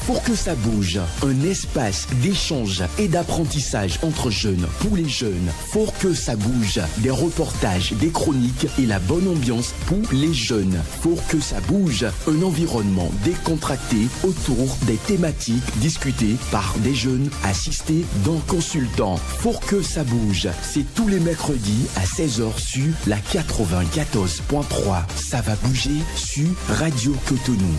Pour que ça bouge, un espace d'échange et d'apprentissage entre jeunes, pour les jeunes. Pour que ça bouge, des reportages, des chroniques et la bonne ambiance pour les jeunes. Pour que ça bouge, un environnement décontracté autour des thématiques discutées par des jeunes assistés d'un consultant. Pour que ça bouge, c'est tous les mercredis à 16h sur la 94.3. Ça va bouger sur Radio Cotonou.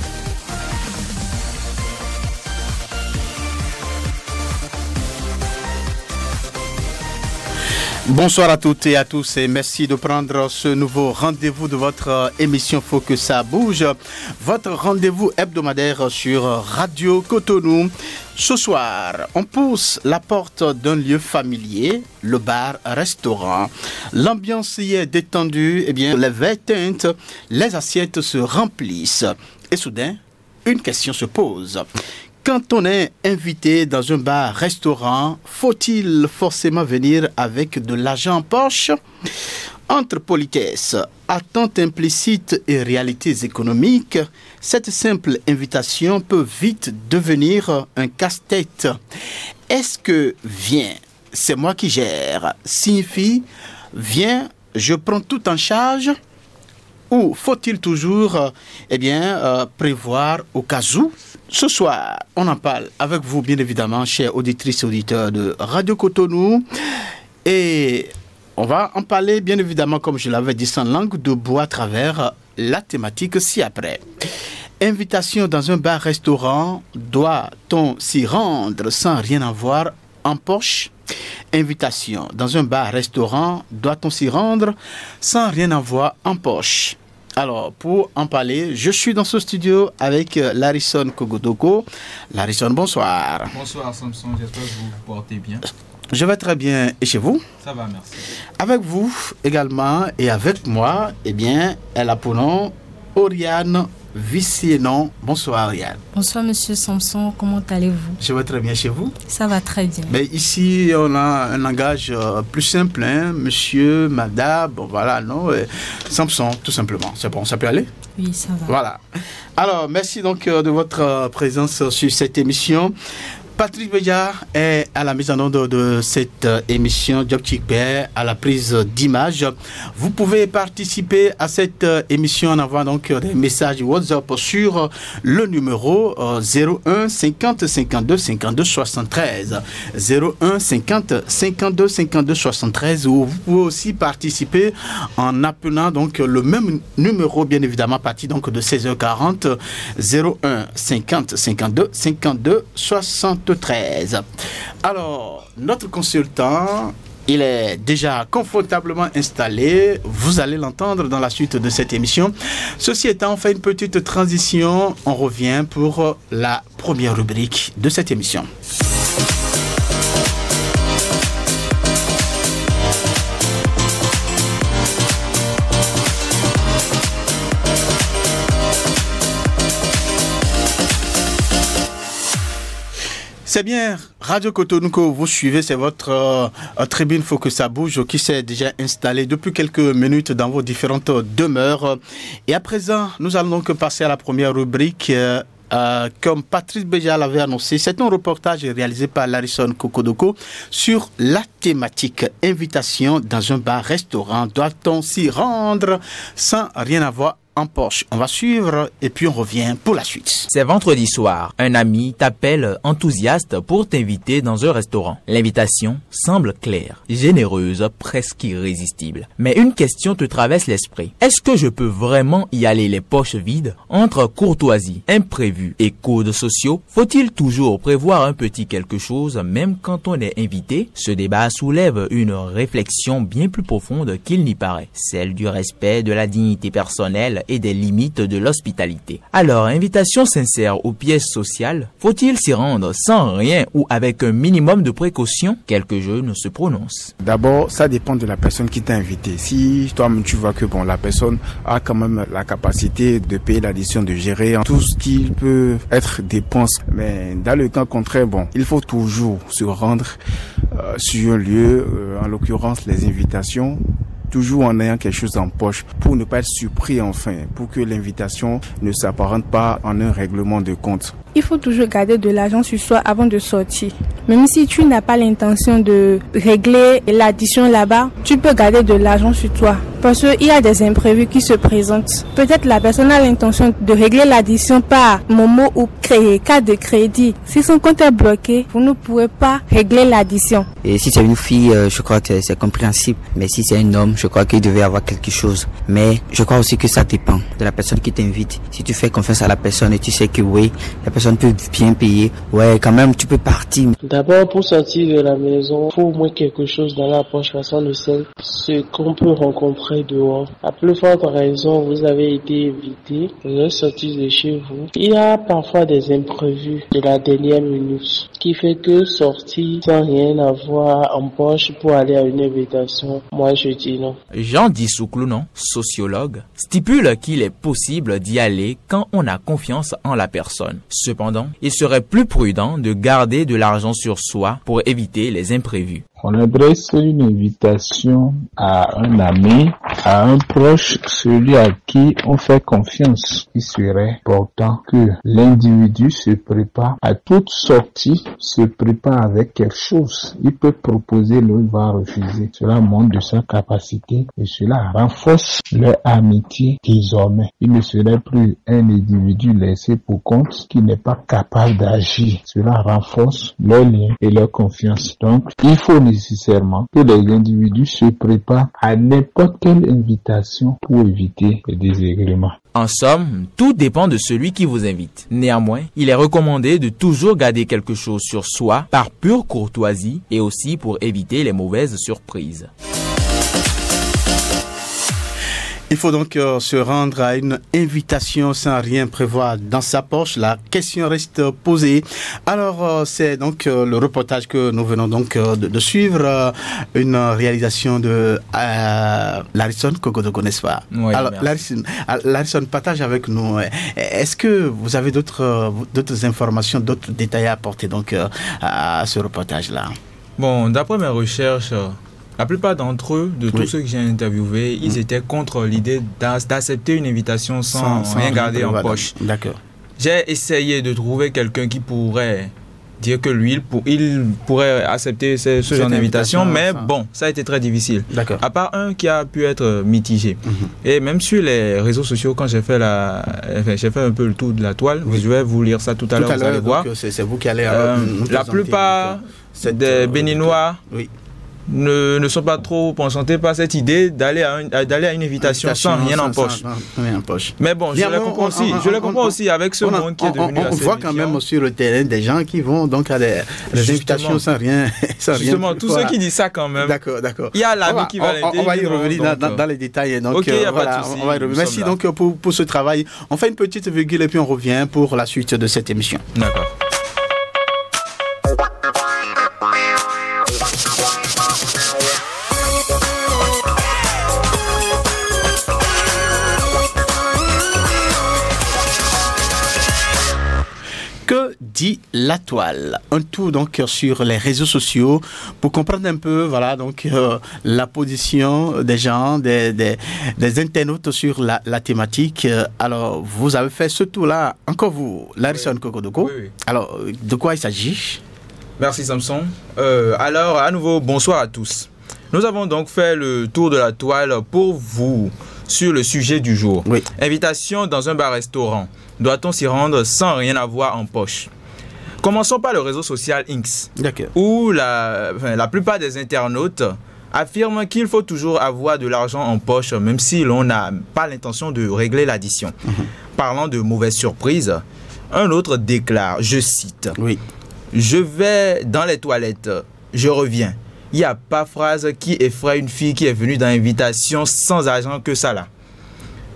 Bonsoir à toutes et à tous et merci de prendre ce nouveau rendez-vous de votre émission Faut que ça bouge, votre rendez-vous hebdomadaire sur Radio Cotonou. Ce soir, on pousse la porte d'un lieu familier, le bar-restaurant. L'ambiance y est détendue, les verres teintent, les assiettes se remplissent. Et soudain, une question se pose. Quand on est invité dans un bar-restaurant, faut-il forcément venir avec de l'argent en poche ? Entre politesse, attentes implicites et réalités économiques, cette simple invitation peut vite devenir un casse-tête. Est-ce que « viens, c'est moi qui gère » signifie « viens, je prends tout en charge » ou faut-il toujours prévoir au cas où ? Ce soir, on en parle avec vous, bien évidemment, chers auditrices et auditeurs de Radio Cotonou. Et on va en parler, bien évidemment, comme je l'avais dit, sans langue de bois à travers la thématique ci-après. Invitation dans un bar-restaurant, doit-on s'y rendre sans rien avoir en poche ? Invitation dans un bar-restaurant, doit-on s'y rendre sans rien avoir en poche ? Alors, pour en parler, je suis dans ce studio avec Larison Kogodoko. Larison, bonsoir. Bonsoir Samson, j'espère que vous vous portez bien. Je vais très bien. Et chez vous ? Ça va, merci. Avec vous également et avec moi, elle a pour nom Oriane Vicienon. Bonsoir Oriane. Bonsoir Monsieur Samson, comment allez-vous ? Je vais très bien, chez vous ? Ça va très bien. Mais ici, on a un langage plus simple, monsieur, madame, Samson, tout simplement. C'est bon, ça peut aller ? Oui, ça va. Voilà. Alors, merci donc de votre présence sur cette émission. Patrick Beja est à la mise en onde de cette émission, Job Chikber à la prise d'image. Vous pouvez participer à cette émission en envoyant donc des messages WhatsApp sur le numéro 01 50 52 52 73. 01 50 52 52 73 ou vous pouvez aussi participer en appelant donc le même numéro, bien évidemment, à partir donc de 16h40 01 50 52 52 73. Alors, notre consultant, il est déjà confortablement installé. Vous allez l'entendre dans la suite de cette émission. Ceci étant, on fait une petite transition. On revient pour la première rubrique de cette émission. C'est bien Radio Cotonou que vous suivez, c'est votre tribune Faut que ça bouge qui s'est déjà installée depuis quelques minutes dans vos différentes demeures. Et à présent, nous allons donc passer à la première rubrique. Comme Patrice Beja l'avait annoncé, c'est un reportage réalisé par Larison Kokodoko sur la thématique invitation dans un bar-restaurant. Doit-on s'y rendre sans rien avoir en poche? On va suivre et puis on revient pour la suite. C'est vendredi soir. Un ami t'appelle enthousiaste pour t'inviter dans un restaurant. L'invitation semble claire, généreuse, presque irrésistible. Mais une question te traverse l'esprit. Est-ce que je peux vraiment y aller les poches vides? Entre courtoisie, imprévu et codes sociaux, faut-il toujours prévoir un petit quelque chose même quand on est invité? Ce débat soulève une réflexion bien plus profonde qu'il n'y paraît. Celle du respect de la dignité personnelle et des limites de l'hospitalité. Alors, invitation sincère aux pièces sociales, faut-il s'y rendre sans rien ou avec un minimum de précaution? Quelques jeunes se prononcent. D'abord, ça dépend de la personne qui t'a invité. Si toi-même tu vois que la personne a quand même la capacité de payer l'addition, de gérer tout ce qui peut être dépenses, mais dans le cas contraire, il faut toujours se rendre sur un lieu, en l'occurrence les invitations. toujours en ayant quelque chose en poche pour ne pas être surpris enfin, pour que l'invitation ne s'apparente pas en un règlement de compte. Il faut toujours garder de l'argent sur soi avant de sortir. Même si tu n'as pas l'intention de régler l'addition là-bas, tu peux garder de l'argent sur toi. Parce qu'il y a des imprévus qui se présentent. Peut-être la personne a l'intention de régler l'addition par Momo ou créer carte de crédit. Si son compte est bloqué, vous ne pourrez pas régler l'addition. Et si c'est une fille, je crois que c'est compréhensible. Mais si c'est un homme, je crois qu'il devait avoir quelque chose. Mais je crois aussi que ça dépend de la personne qui t'invite. Si tu fais confiance à la personne et tu sais que oui, la personne peut bien payer, ouais, quand même, tu peux partir. D'abord, pour sortir de la maison, il faut au moins quelque chose dans la poche parce qu'on ne sait ce qu'on peut rencontrer dehors. À plus forte raison, vous avez été invité, vous êtes sorti de chez vous. Il y a parfois des imprévus de la dernière minute qui fait que sortir sans rien avoir en poche pour aller à une invitation, moi je dis non. Jean Dissouklounon, sociologue, stipule qu'il est possible d'y aller quand on a confiance en la personne. Cependant, il serait plus prudent de garder de l'argent sur soi pour éviter les imprévus. On adresse une invitation à un ami, à un proche, celui à qui on fait confiance. Il serait important que l'individu se prépare à toute sortie, se prépare avec quelque chose. Il peut proposer, l'autre va refuser. Cela montre de sa capacité et cela renforce leur amitié désormais. Il ne serait plus un individu laissé pour compte qui n'est pas capable d'agir. Cela renforce leur lien et leur confiance. Donc, il faut nécessairement que les individus se préparent à n'importe quelle invitation pour éviter les désagréments. En somme, tout dépend de celui qui vous invite. Néanmoins, il est recommandé de toujours garder quelque chose sur soi par pure courtoisie et aussi pour éviter les mauvaises surprises. Il faut donc se rendre à une invitation sans rien prévoir dans sa poche. La question reste posée. Alors, c'est donc le reportage que nous venons donc de suivre, une réalisation de Larison Kokodoko, n'est-ce pas? Oui, alors, Larison, partage avec nous. Est-ce que vous avez d'autres informations, d'autres détails à apporter donc à ce reportage-là? Bon, d'après mes recherches, la plupart d'entre eux, de tous ceux que j'ai interviewés, ils étaient contre l'idée d'accepter une invitation sans rien garder en poche. D'accord. J'ai essayé de trouver quelqu'un qui pourrait dire que lui, il pourrait accepter ce genre d'invitation, mais bon, ça a été très difficile. D'accord. À part un qui a pu être mitigé. Et même sur les réseaux sociaux, quand j'ai fait un peu le tour de la toile, je vais vous lire ça tout à l'heure, vous allez voir. C'est vous qui allez la plupart des Béninois ne sont pas trop enchantés par cette idée d'aller à une invitation sans rien en poche. Mais bon, je le comprends aussi avec ce monde qui est devenu assez on voit quand même sur le terrain des gens qui vont donc à des invitations sans rien. Justement, tous ceux qui disent ça quand même. D'accord. Il y a l'ami qui va l'inviter. On va y revenir dans les détails. Donc, ok, voilà, on va y revenir. Merci donc pour ce travail. On fait une petite virgule et puis on revient pour la suite de cette émission. D'accord. Que dit la toile? Un tour donc sur les réseaux sociaux pour comprendre un peu, voilà, donc la position des gens, des internautes sur la thématique. Alors, vous avez fait ce tour-là, encore vous, Larison Kokodoko. Oui. Alors, de quoi il s'agit? Merci Samson. Alors, à nouveau, bonsoir à tous. Nous avons donc fait le tour de la toile pour vous sur le sujet du jour. Oui. Invitation dans un bar-restaurant. Doit-on s'y rendre sans rien avoir en poche? Commençons par le réseau social X, où la plupart des internautes affirment qu'il faut toujours avoir de l'argent en poche, même si l'on n'a pas l'intention de régler l'addition. Parlant de mauvaises surprises, un autre déclare, je cite, je vais dans les toilettes, je reviens. Il n'y a pas phrase qui effraie une fille qui est venue dans l'invitation sans argent que ça là.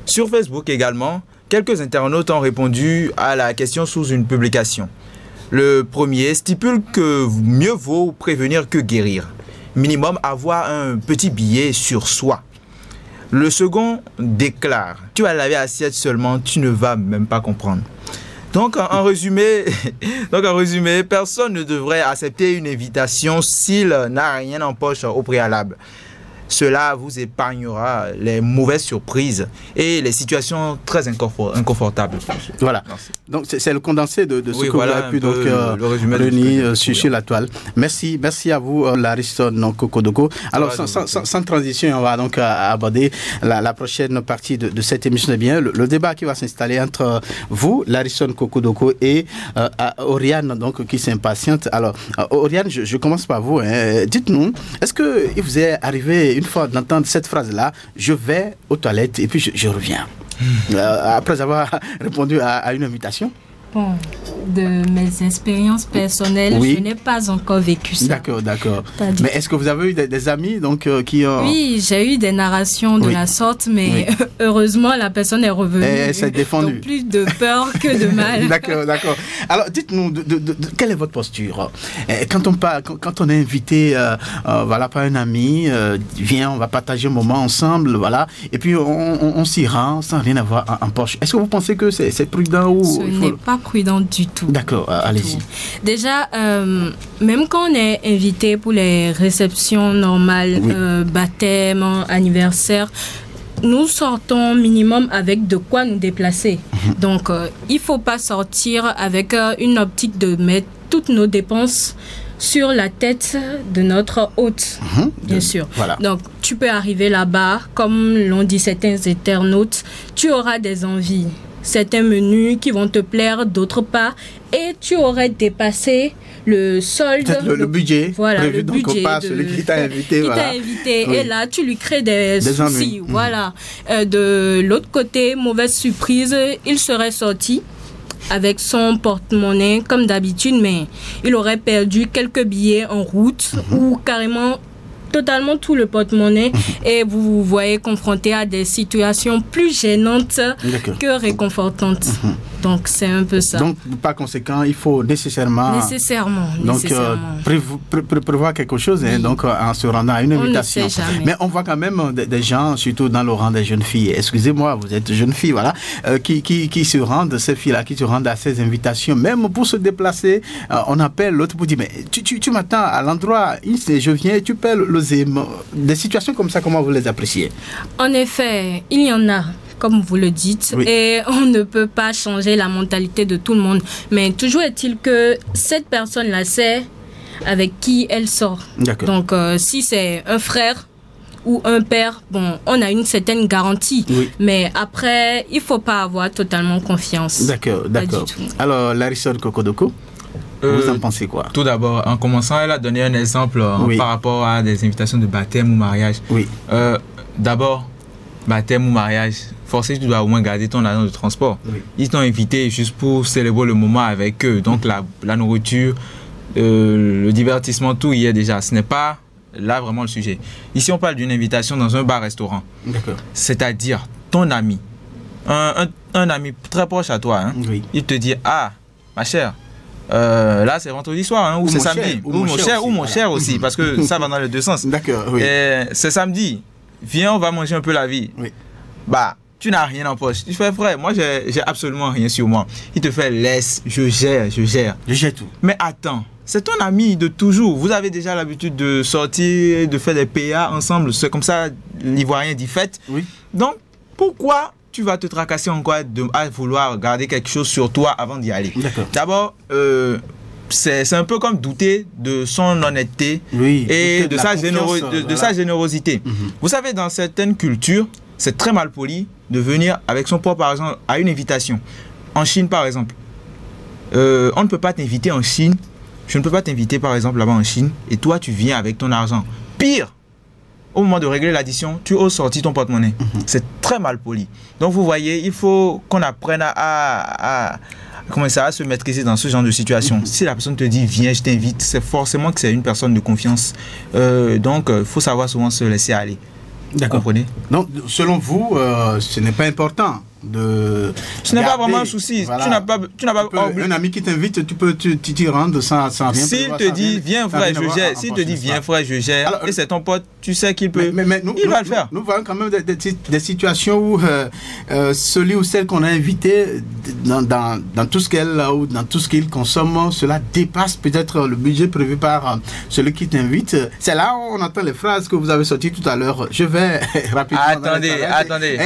Sur Facebook également, quelques internautes ont répondu à la question sous une publication. Le premier stipule que mieux vaut prévenir que guérir. Minimum avoir un petit billet sur soi. Le second déclare, tu vas laver l'assiette seulement, tu ne vas même pas comprendre. Donc en résumé, personne ne devrait accepter une invitation s'il n'a rien en poche au préalable. Cela vous épargnera les mauvaises surprises et les situations très inconfortables. Voilà. Donc c'est le condensé de ce que vous avez pu réunir sur la toile. Merci à vous, Larison Kokodoko. Alors sans transition, on va donc aborder la prochaine partie de cette émission. Bien, le débat qui va s'installer entre vous, Larison Kokodoko, et Oriane, donc qui s'impatiente. Alors Oriane, je commence par vous. Dites-nous, est-ce que il vous est arrivé une fois d'entendre cette phrase-là, je vais aux toilettes et puis je reviens, après avoir répondu à une invitation? Bon, de mes expériences personnelles, je n'ai pas encore vécu ça. D'accord. Mais est-ce que vous avez eu des amis donc, qui ont... Oui, j'ai eu des narrations de la sorte, mais heureusement, la personne est revenue. Elle s'est défendue. Donc, plus de peur que de mal. D'accord. Alors, dites-nous, quelle est votre posture quand on est invité par un ami, viens, on va partager un moment ensemble, voilà, et puis on s'y rend sans rien avoir en poche. Est-ce que vous pensez que c'est prudent ou... Ce n'est pas prudent du tout. D'accord, allez-y. Déjà, même quand on est invité pour les réceptions normales, baptême, anniversaire, nous sortons minimum avec de quoi nous déplacer. Donc, il ne faut pas sortir avec une optique de mettre toutes nos dépenses sur la tête de notre hôte, bien sûr. Voilà. Donc, tu peux arriver là-bas, comme l'ont dit certains internautes, tu auras des envies. Certains menus qui vont te plaire, d'autres pas, et tu aurais dépassé le solde, le budget prévu, le budget celui qui t'a invité. Et là, tu lui crées des soucis. Voilà. De l'autre côté, mauvaise surprise, il serait sorti avec son porte-monnaie comme d'habitude, mais il aurait perdu quelques billets en route ou carrément totalement tout le porte-monnaie et vous vous voyez confronté à des situations plus gênantes que réconfortantes. Donc c'est un peu ça. Donc par conséquent, il faut nécessairement prévoir quelque chose donc en se rendant à une invitation. Mais on voit quand même des gens, surtout dans le rang des jeunes filles. Excusez-moi, vous êtes jeune fille, voilà, qui se rendent, ces filles-là, qui se rendent à ces invitations, même pour se déplacer. On appelle l'autre pour dire mais tu m'attends à l'endroit, je viens, tu paies le ZEM. Des situations comme ça, comment vous les appréciez? En effet, il y en a, comme vous le dites, et on ne peut pas changer la mentalité de tout le monde. Mais toujours est-il que cette personne-là sait avec qui elle sort. Donc, si c'est un frère ou un père, bon, on a une certaine garantie. Mais après, il ne faut pas avoir totalement confiance. D'accord. Alors, Larison Kokodoko, vous en pensez quoi? Tout d'abord, en commençant, elle a donné un exemple par rapport à des invitations de baptême ou mariage. D'abord, baptême ou mariage, forcément tu dois au moins garder ton argent de transport. Ils t'ont invité juste pour célébrer le moment avec eux. Donc la nourriture, le divertissement, tout y est déjà. Ce n'est pas là vraiment le sujet. Ici, on parle d'une invitation dans un bar-restaurant. C'est-à-dire ton ami, un ami très proche à toi, il te dit, ah, ma chère, là c'est vendredi soir ou c'est samedi, ou mon cher aussi, parce que ça va dans les deux sens. C'est samedi, viens, on va manger un peu la vie. Bah, tu n'as rien en poche. Tu fais frère, moi j'ai absolument rien sur moi. Il te fait laisse, je gère tout. Mais attends, c'est ton ami de toujours. Vous avez déjà l'habitude de sortir, de faire des PA ensemble. C'est comme ça, l'Ivoirien dit fête. Donc, pourquoi tu vas te tracasser encore à vouloir garder quelque chose sur toi avant d'y aller? D'abord, c'est un peu comme douter de son honnêteté et de sa générosité. Vous savez, dans certaines cultures, c'est très mal poli de venir avec son propre argent à une invitation. En Chine, par exemple, on ne peut pas t'inviter en Chine. Je ne peux pas t'inviter, par exemple, là-bas en Chine, et toi, tu viens avec ton argent. Pire, au moment de régler l'addition, tu oses sortir ton porte-monnaie. C'est très mal poli. Donc, vous voyez, il faut qu'on apprenne à se maîtriser dans ce genre de situation. Si la personne te dit, viens, je t'invite, c'est forcément que c'est une personne de confiance. Donc, il faut savoir souvent se laisser aller. D'accord. Vous comprenez? Donc, selon vous, ce n'est pas important de... Ce n'est pas vraiment un souci. Voilà. Tu n'as pas un ami qui t'invite, tu peux t'y rendre sans rien. S'il te dit, viens frère, je gère. S'il te dit, viens frère, je gère, et c'est ton pote, tu sais qu'il peut, il va le faire. Nous voyons quand même des situations où celui ou celle qu'on a invité dans tout ce qu'elle ou dans tout ce qu'il consomme, cela dépasse peut-être le budget prévu par celui qui t'invite. C'est là où on entend les phrases que vous avez sorties tout à l'heure. Je vais rapidement. Attendez.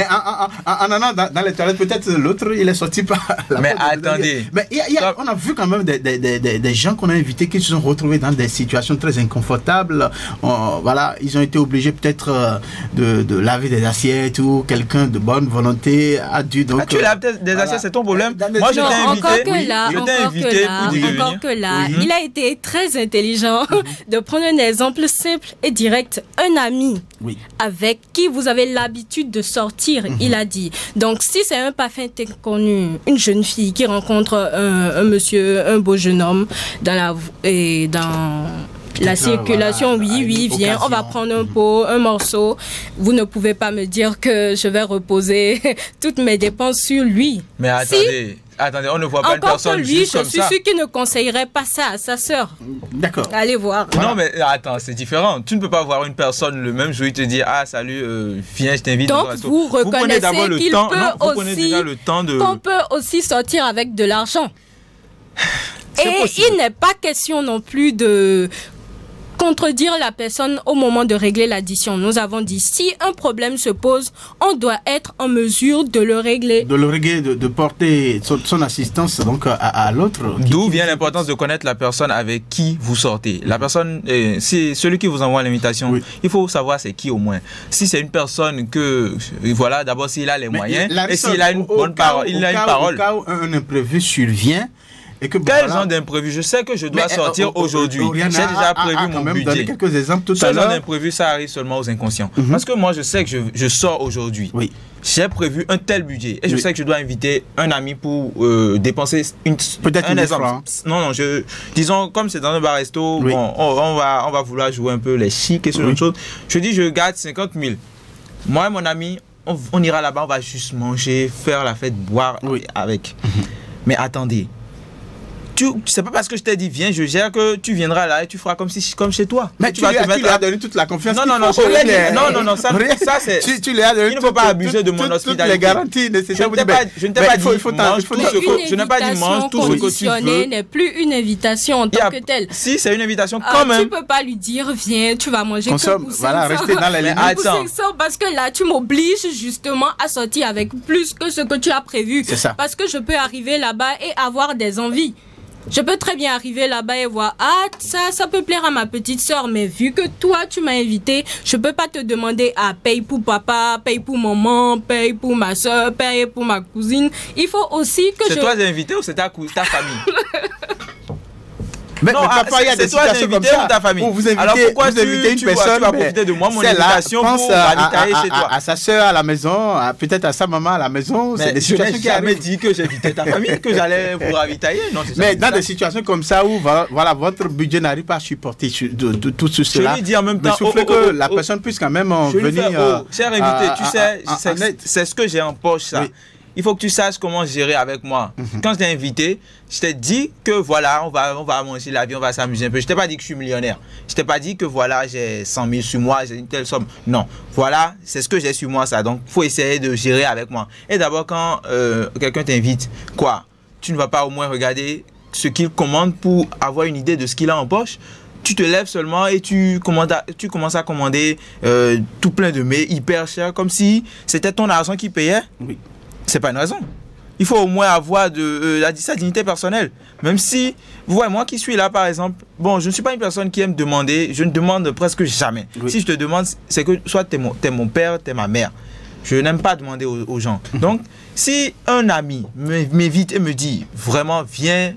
Dans les toilettes, peut-être l'autre, il est sorti par la Mais attendez. Mais on a vu quand même des gens qu'on a invités qui se sont retrouvés dans des situations très inconfortables. Voilà, ils ont été obligés peut-être de laver des assiettes ou quelqu'un de bonne volonté a dû donc. Tu laves des assiettes, c'est ton problème. Moi, je t'ai invité. Encore que là, il a été très intelligent de prendre un exemple simple et direct. Un ami avec qui vous avez l'habitude de sortir, il a dit. Donc, si c'est un parfait inconnu, une jeune fille qui rencontre un monsieur, un beau jeune homme dans la circulation, viens, on va prendre un pot, un morceau. Vous ne pouvez pas me dire que je vais reposer toutes mes dépenses sur lui. Mais attendez, on ne voit pas une personne juste comme ça. Je suis sûr qu'il ne conseillerait pas ça à sa sœur. D'accord. Allez voir. Non, mais attends, c'est différent. Tu ne peux pas voir une personne le même jour, il te dit, ah, salut, viens, je t'invite. Donc, vous reconnaissez qu'on peut aussi sortir avec de l'argent. Et il n'est pas question non plus de contredire la personne au moment de régler l'addition. Nous avons dit, si un problème se pose, on doit être en mesure de le régler. De porter son assistance donc à l'autre. D'où vient l'importance de connaître la personne avec qui vous sortez. La personne, c'est celui qui vous envoie l'invitation. Il faut savoir c'est qui au moins. Si c'est une personne que, voilà, d'abord s'il a les moyens, et s'il a une bonne parole, il a une parole. Au cas où un imprévu survient, quel genre d'imprévu? Je sais que je dois sortir aujourd'hui. J'ai déjà prévu mon budget. Quelques exemples tout à l'heure. Ce genre d'imprévu, ça arrive seulement aux inconscients. Parce que moi, je sais que je sors aujourd'hui. J'ai prévu un tel budget. Et je sais que je dois inviter un ami pour dépenser un exemple. Non, disons, comme c'est dans un bar-resto, on va vouloir jouer un peu les chics et ce genre de choses. Je dis, je garde 50 000. Moi et mon ami, on ira là-bas, on va juste manger, faire la fête, boire avec. Mais attendez. C'est pas parce que je t'ai dit viens, je gère que tu viendras là et tu feras comme chez toi. Mais tu lui as donné toute la confiance. Non, ça c'est. Tu lui as donné. Il ne faut pas abuser de mon hospitalité. Toutes les garanties nécessaires. Je ne t'ai pas dit. Je n'ai pas dit mange tout ce que tu veux. N'est plus une invitation en tant que telle. Si c'est une invitation quand même. Tu peux pas lui dire viens, tu vas manger que poussin. Voilà, restez dans la limites. Parce que là tu m'obliges justement à sortir avec plus que ce que tu as prévu. C'est ça. Parce que je peux arriver là-bas et avoir des envies. Je peux très bien arriver là-bas et voir, ça peut plaire à ma petite sœur, mais vu que toi, tu m'as invité, je peux pas te demander, paye pour papa, paye pour maman, paye pour ma sœur, paye pour ma cousine. Il faut aussi que C'est toi l'invité ou c'est ta famille? Mais parfois, il y a des situations comme ça. Ta famille. Vous invitez, alors pourquoi vous invitez une personne, tu vas profiter de moi, mon invitation pour ravitailler chez toi. À sa soeur à la maison, peut-être à sa maman à la maison. C'est des situations qui arrivent. Je n'ai jamais dit que j'invitais ta famille, que j'allais vous ravitailler. Non, mais dans des situations comme ça où voilà, votre budget n'arrive pas à supporter tout cela. Je lui dis en même temps. Il faut que la personne puisse quand même venir. Cher invité, tu sais, c'est ce que j'ai en poche, ça. Il faut que tu saches comment gérer avec moi. Quand je t'ai invité, je t'ai dit que voilà, on va manger la vie, on va s'amuser un peu. Je t'ai pas dit que je suis millionnaire. Je t'ai pas dit que voilà, j'ai 100 000 sur moi, j'ai une telle somme. Non, voilà, c'est ce que j'ai sur moi, ça. Donc, faut essayer de gérer avec moi. Et d'abord, quand quelqu'un t'invite, tu ne vas pas au moins regarder ce qu'il commande pour avoir une idée de ce qu'il a en poche. Tu te lèves seulement et tu commences à commander tout plein de mets hyper chers, comme si c'était ton argent qui payait. Oui. C'est pas une raison. Il faut au moins avoir sa dignité personnelle. Même si, vous voyez, moi qui suis là, par exemple, je ne suis pas une personne qui aime demander, je ne demande presque jamais. Oui. Si je te demande, c'est que soit t'es mon père, t'es ma mère. Je n'aime pas demander aux gens. Donc, si un ami m'invite et me dit, vraiment, viens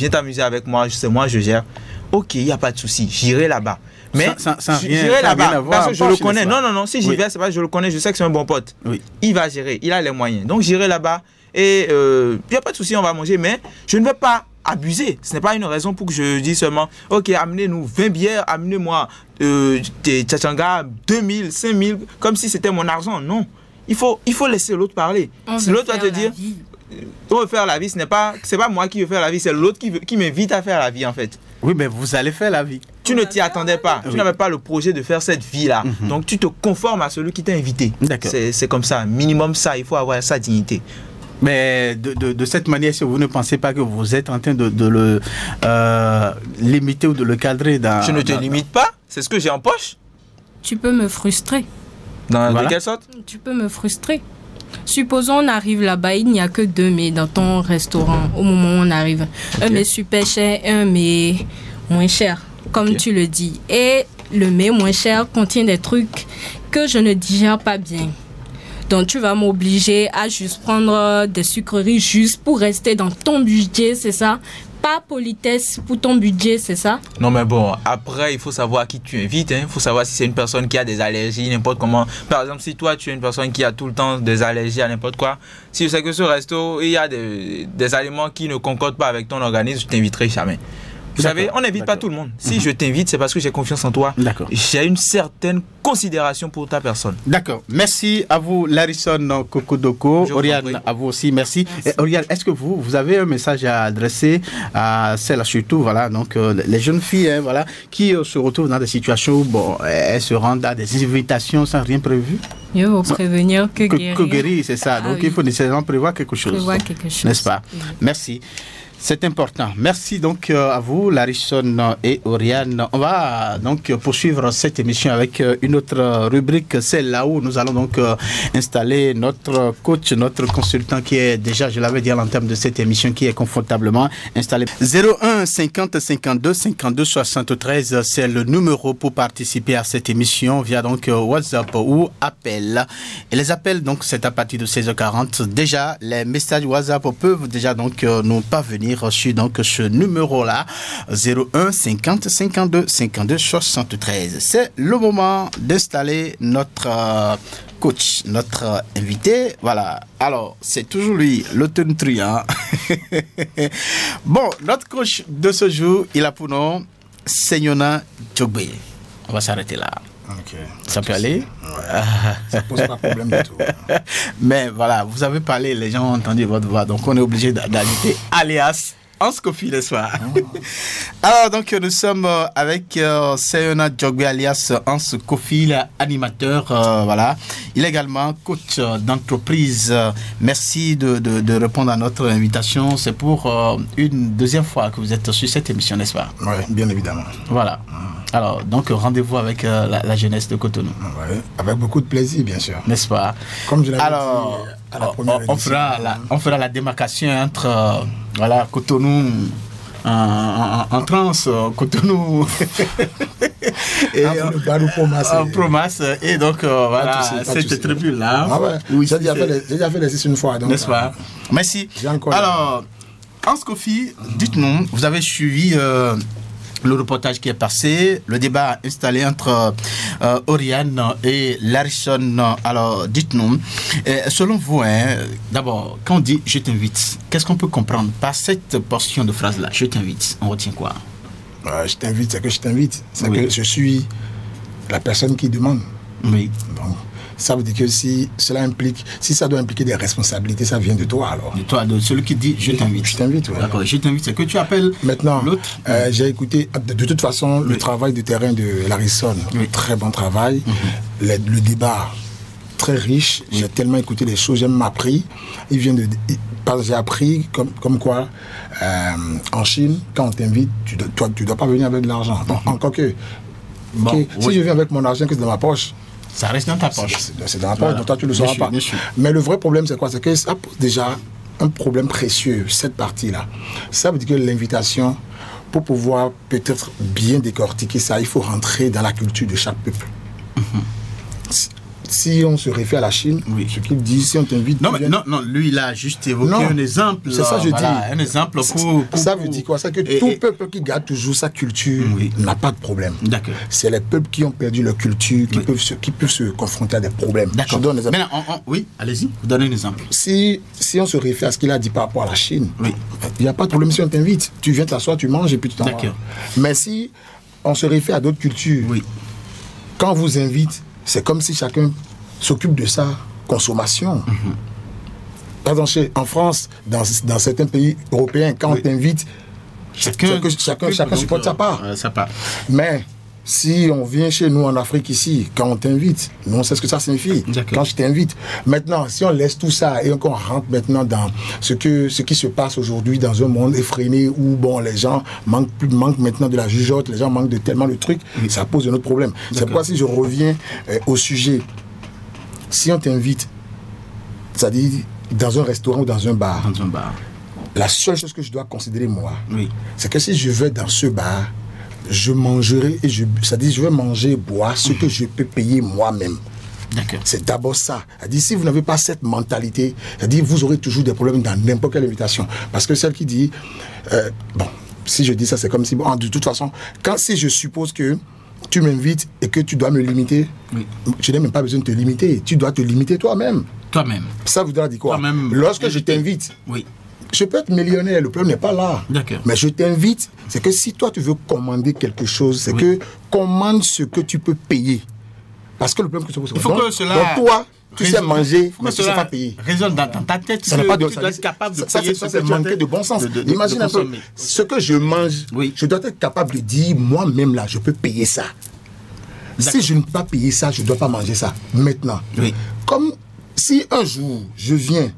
t'amuser avec moi, c'est moi, je gère. Ok, il n'y a pas de souci, j'irai là-bas. Mais j'irai là-bas parce que je le connais. Non, si j'y vais, c'est pas que je le connais, je sais que c'est un bon pote. Oui. Il va gérer, il a les moyens. Donc j'irai là-bas et il n'y a pas de souci, on va manger, mais je ne vais pas abuser. Ce n'est pas une raison pour que je dise seulement, ok, amenez-nous 20 bières, amenez-moi des tchatchanga, 2000, 5000, comme si c'était mon argent. Non, il faut laisser l'autre parler. Si l'autre va te dire, pour faire la vie, c'est pas moi qui veux faire la vie, c'est l'autre qui m'invite à faire la vie en fait. Oui, mais vous allez faire la vie. Tu ne t'y attendais pas. Tu n'avais pas le projet de faire cette vie-là. Donc, tu te conformes à celui qui t'a invité. C'est comme ça. Minimum ça, il faut avoir sa dignité. Mais de cette manière, si vous ne pensez pas que vous êtes en train de le limiter ou de le cadrer dans... Je ne te limite pas. C'est ce que j'ai en poche. Tu peux me frustrer. De quelle sorte? Tu peux me frustrer. Supposons on arrive là-bas, il n'y a que 2 mets dans ton restaurant au moment où on arrive. Un mets super cher, un mets moins cher, comme tu le dis. Et le mets moins cher contient des trucs que je ne digère pas bien. Donc tu vas m'obliger à juste prendre des sucreries juste pour rester dans ton budget, c'est ça? Pas politesse pour ton budget, c'est ça? Non mais bon, après il faut savoir qui tu invites, il faut savoir si c'est une personne qui a des allergies, n'importe comment. Par exemple, si toi tu es une personne qui a tout le temps des allergies à n'importe quoi, si je sais que ce resto, il y a des aliments qui ne concordent pas avec ton organisme, je t'inviterai jamais. Vous savez, on n'invite pas tout le monde. Si je t'invite, c'est parce que j'ai confiance en toi. J'ai une certaine considération pour ta personne. D'accord. Merci à vous, Larison Kokodoko. Oriane, à vous aussi, merci. Et Oriane, est-ce que vous avez un message à adresser à celles surtout, voilà, donc les jeunes filles, voilà, qui se retrouvent dans des situations où elles se rendent à des invitations sans rien prévu? Il faut prévenir que guérir. Que guérir, c'est ça. Donc il faut nécessairement prévoir quelque chose. N'est-ce pas? Merci. C'est important. Merci donc à vous, Larison et Oriane. On va donc poursuivre cette émission avec une autre rubrique, celle là où nous allons donc installer notre coach, notre consultant qui est déjà, je l'avais dit à l'entame de cette émission, qui est confortablement installé. 01 50 52 52 73, c'est le numéro pour participer à cette émission via donc WhatsApp ou appel. Et les appels, donc c'est à partir de 16h40. Déjà, les messages WhatsApp peuvent déjà donc nous parvenir reçu donc ce numéro-là, 01 50 52 52 73. C'est le moment d'installer notre coach, notre invité. Voilà. Alors, c'est toujours lui, le truand. Bon, notre coach de ce jour, il a pour nom Senyona Djogbe. On va s'arrêter là. Okay. Ça peut aller? Ouais. Ça pose pas de problème du tout. Mais voilà, vous avez parlé, les gens ont entendu votre voix, donc on est obligé d'ajouter alias Hans Kofi le soir. Alors donc nous sommes avec Senyona Djogbe alias Hans Kofi, l'animateur, voilà. Il est également coach d'entreprise. Merci de répondre à notre invitation. C'est pour une deuxième fois que vous êtes sur cette émission, n'est-ce pas? Oui, bien évidemment. Voilà. Alors, donc rendez-vous avec la jeunesse de Cotonou. Oui, avec beaucoup de plaisir, bien sûr. N'est-ce pas? Comme je l'avais dit à la première édition. On fera la démarcation entre voilà, Cotonou en trans, Cotonou et en Promas. Et donc, voilà, cette tribune-là. Ah ouais, oui, j'ai déjà fait l'exercice une fois. N'est-ce pas? Merci. Alors, Hans Kofi, dites-nous, vous avez suivi le reportage qui est passé, le débat installé entre Oriane et Larison. Alors, dites-nous, selon vous, d'abord, quand on dit « je t'invite », qu'est-ce qu'on peut comprendre par cette portion de phrase-là? « Je t'invite », on retient quoi? Je t'invite, c'est que je t'invite. C'est que je suis la personne qui demande. Oui. Donc, ça veut dire que si ça doit impliquer des responsabilités, ça vient de toi alors. De toi, de celui qui dit je t'invite. Je t'invite, oui. D'accord, je t'invite, c'est que tu appelles maintenant l'autre. J'ai écouté, de toute façon, le travail de terrain de Larison, très bon travail. Le débat, très riche. J'ai tellement écouté les choses, j'ai même appris. J'ai appris comme quoi, en Chine, quand on t'invite, tu dois pas venir avec de l'argent. Encore que, si je viens avec mon argent que c'est dans ma poche, ça reste dans ta poche. C'est dans ta poche, donc toi tu ne le sauras pas. Mais le vrai problème c'est quoi? C'est que ça pose déjà un problème précieux, cette partie-là. Ça veut dire que l'invitation, pour pouvoir peut-être bien décortiquer ça, il faut rentrer dans la culture de chaque peuple. Si on se réfère à la Chine, ce qu'il dit, si on t'invite... Non, lui, il a juste évoqué un exemple. C'est ça, je dis. Un exemple pour... Ça veut dire quoi? C'est que tout peuple qui garde toujours sa culture n'a pas de problème. D'accord. C'est les peuples qui ont perdu leur culture qui peuvent se confronter à des problèmes. D'accord. Je donne un exemple. Oui, allez-y, vous donnez un exemple. Si on se réfère à ce qu'il a dit par rapport à la Chine, il n'y a pas de problème si on t'invite. Tu viens t'asseoir, tu manges et puis tu t'en vas. Mais si on se réfère à d'autres cultures, quand on vous invite, c'est comme si chacun s'occupe de sa consommation. Par exemple, en France, dans certains pays européens, quand on t'invite, chacun supporte sa part. Mais si on vient chez nous en Afrique ici, quand on t'invite, nous on sait ce que ça signifie. Quand je t'invite. Maintenant, si on laisse tout ça et qu'on rentre maintenant dans ce qui se passe aujourd'hui dans un monde effréné où bon, les gens manquent maintenant de la jugeote, les gens manquent de tellement de trucs, ça pose un autre problème. C'est pourquoi si je reviens au sujet, si on t'invite, c'est-à-dire dans un restaurant ou dans un bar, la seule chose que je dois considérer moi, c'est que si je vais dans ce bar, je mangerai et c'est-à-dire je vais manger et boire ce que je peux payer moi-même. C'est d'abord ça. C'est-à-dire si vous n'avez pas cette mentalité, c'est-à-dire vous aurez toujours des problèmes dans n'importe quelle invitation. Parce que celle qui dit, bon, si je dis ça, c'est comme si, bon, de toute façon, si je suppose que tu m'invites et que tu dois me limiter, je n'ai même pas besoin de te limiter. Tu dois te limiter toi-même. Ça voudra dire quoi? Lorsque je t'invite, je peux être millionnaire, le problème n'est pas là. Mais je t'invite, c'est que si toi tu veux commander quelque chose, c'est que commande ce que tu peux payer. Parce que le problème que tu poses, donc toi, tu sais manger, mais tu ne sais pas payer. Résonne dans ta tête, tu dois être capable de payer. Ça, c'est manquer de bon sens. Imagine un peu, ce que je mange, je dois être capable de dire, moi-même là, je peux payer ça. Si je ne peux pas payer ça, je ne dois pas manger ça. Maintenant, comme si un jour, je viens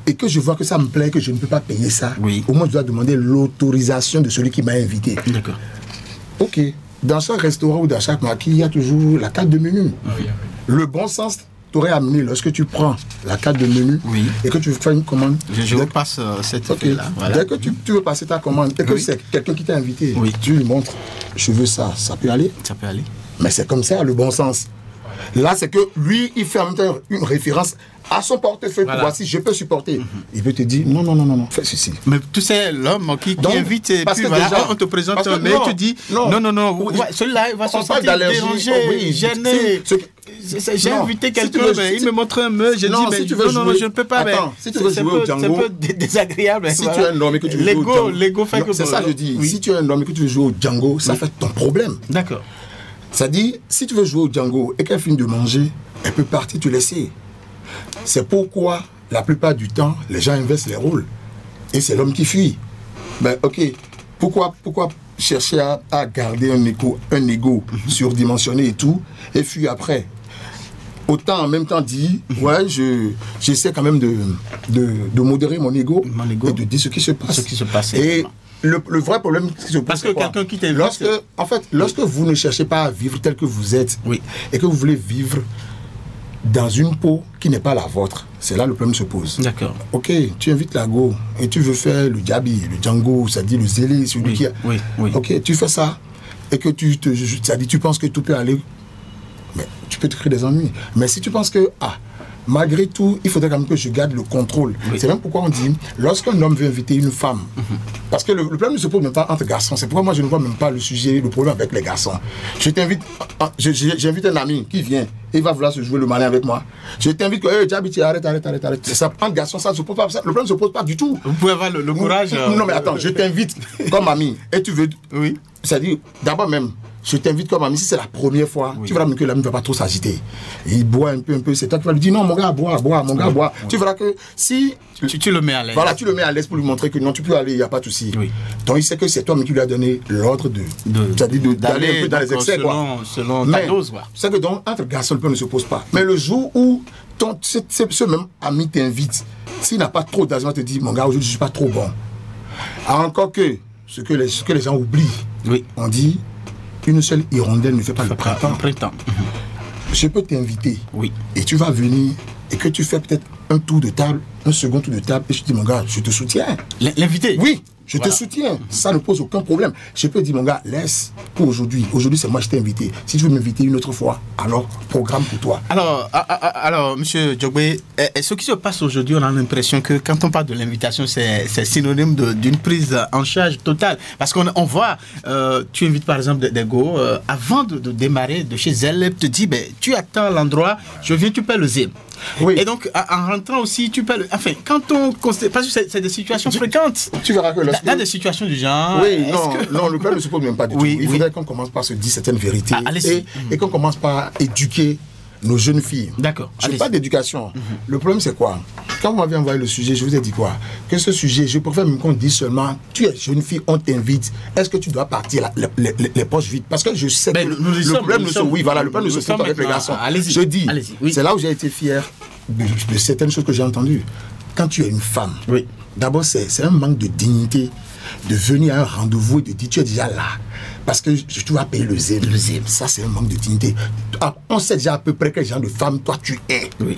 et que je vois que ça me plaît, que je ne peux pas payer ça, au moins je dois demander l'autorisation de celui qui m'a invité. Ok. Dans chaque restaurant ou dans chaque marquis, il y a toujours la carte de menu. Le bon sens t'aurait amené, lorsque tu prends la carte de menu et que tu fais une commande. Je passe cette là. Dès que tu veux passer ta commande et que c'est quelqu'un qui t'a invité, tu lui montres, je veux ça, ça peut aller. Mais c'est comme ça, le bon sens. Là, c'est que lui, il fait en même temps une référence à son portefeuille pour voir si je peux supporter. Il peut te dire non, fais ceci. Mais tu sais, l'homme qui invite, et puis voilà, on te présente un mail, tu dis non, celui-là, il va se sentir dérangé, gêné. J'ai invité quelqu'un, il me montre un mail, je dis non, je ne peux pas. Si tu veux jouer au Django, c'est un peu désagréable. Si tu es un homme et que tu veux jouer au Django, l'ego fait que c'est ça, je dis. Si tu es un homme et que tu veux jouer au Django, ça fait ton problème. D'accord. Ça dit, si tu veux jouer au Django et qu'elle finit de manger, elle peut partir te laisser. C'est pourquoi, la plupart du temps, les gens inversent les rôles. Et c'est l'homme qui fuit. Ben, ok, pourquoi chercher à garder un ego surdimensionné et tout, et fuir après? Autant en même temps dire, ouais, j'essaie quand même de modérer mon ego et de dire ce qui se passe. Et le vrai problème, c'est parce que quelqu'un qui t'invite, lorsque vous ne cherchez pas à vivre tel que vous êtes, et que vous voulez vivre dans une peau qui n'est pas la vôtre, c'est là le problème se pose. D'accord. Ok, tu invites la go et tu veux faire le Djabi, le Django, c'est-à-dire le zélé, celui qui a. Ok, tu fais ça et que c'est-à-dire tu penses que tout peut aller, mais tu peux te créer des ennuis. Mais si tu penses que malgré tout, il faudrait quand même que je garde le contrôle. C'est même pourquoi on dit, lorsqu'un homme veut inviter une femme, parce que le problème ne se pose même pas entre garçons, c'est pourquoi moi je ne vois même pas le problème avec les garçons. Je t'invite, j'invite un ami qui vient, et il va vouloir se jouer le malin avec moi. Je t'invite que, Djabi, arrête. Ça, entre garçons, ça ne se pose pas, le problème ne se pose pas du tout. Vous pouvez avoir le courage. Non mais attends, je t'invite comme ami, et tu veux, c'est-à-dire, d'abord même, je t'invite comme ami, si c'est la première fois, tu verras même que l'ami ne va pas trop s'agiter. Il boit un peu, c'est toi qui vas lui dire non, mon gars, bois. Tu verras que si. Tu le mets à l'aise. Voilà, tu le mets à l'aise pour lui montrer que non, tu peux aller, il n'y a pas de souci. Donc il sait que c'est toi qui lui as donné l'ordre d'aller un peu dans les excès. Selon ta dose. C'est que donc, entre garçons, le problème ne se pose pas. Mais le jour où ce même ami t'invite, s'il n'a pas trop d'argent, te dit mon gars, aujourd'hui je ne suis pas trop bon. Encore que ce que les gens oublient, on dit. Une seule hirondelle ne fait pas le printemps. Je peux t'inviter. Et tu vas venir et que tu fais peut-être un tour de table, un second tour de table, et je te dis, mon gars, je te soutiens. L'invité? Oui, je te soutiens. Ça ne pose aucun problème. Je peux dire, mon gars, laisse pour aujourd'hui. Aujourd'hui, c'est moi qui t'ai invité. Si tu veux m'inviter une autre fois, alors programme pour toi. Alors M. Djogbe, ce qui se passe aujourd'hui, on a l'impression que quand on parle de l'invitation, c'est synonyme d'une prise en charge totale. Parce qu'on voit, tu invites par exemple des go, avant de démarrer de chez elle, elle te dit, tu attends l'endroit, je viens, tu paies le zim. Et donc, en rentrant aussi, tu paies le... Enfin, quand on considère... Parce que c'est des situations fréquentes. Tu verras que dans des situations du genre... Non, le problème ne se pose même pas du tout. Il faudrait qu'on commence par se dire certaines vérités et qu'on commence par éduquer nos jeunes filles. D'accord. Je n'ai pas d'éducation. Le problème, c'est quoi? Quand vous m'avez envoyé le sujet, je vous ai dit quoi? Que ce sujet, je préfère même qu'on dise seulement, tu es jeune fille, on t'invite, est-ce que tu dois partir les poches vides? Parce que je sais que le problème ne se... Oui, voilà, le problème ne se fait pas avec les garçons. Je dis, c'est là où j'ai été fier de certaines choses que j'ai entendues. Quand tu es une femme, d'abord, c'est un manque de dignité de venir à un rendez-vous et de dire tu es déjà là. Parce que tu vas payer le zèle. Ça, c'est un manque de dignité. On sait déjà à peu près quel genre de femme toi tu es. Oui.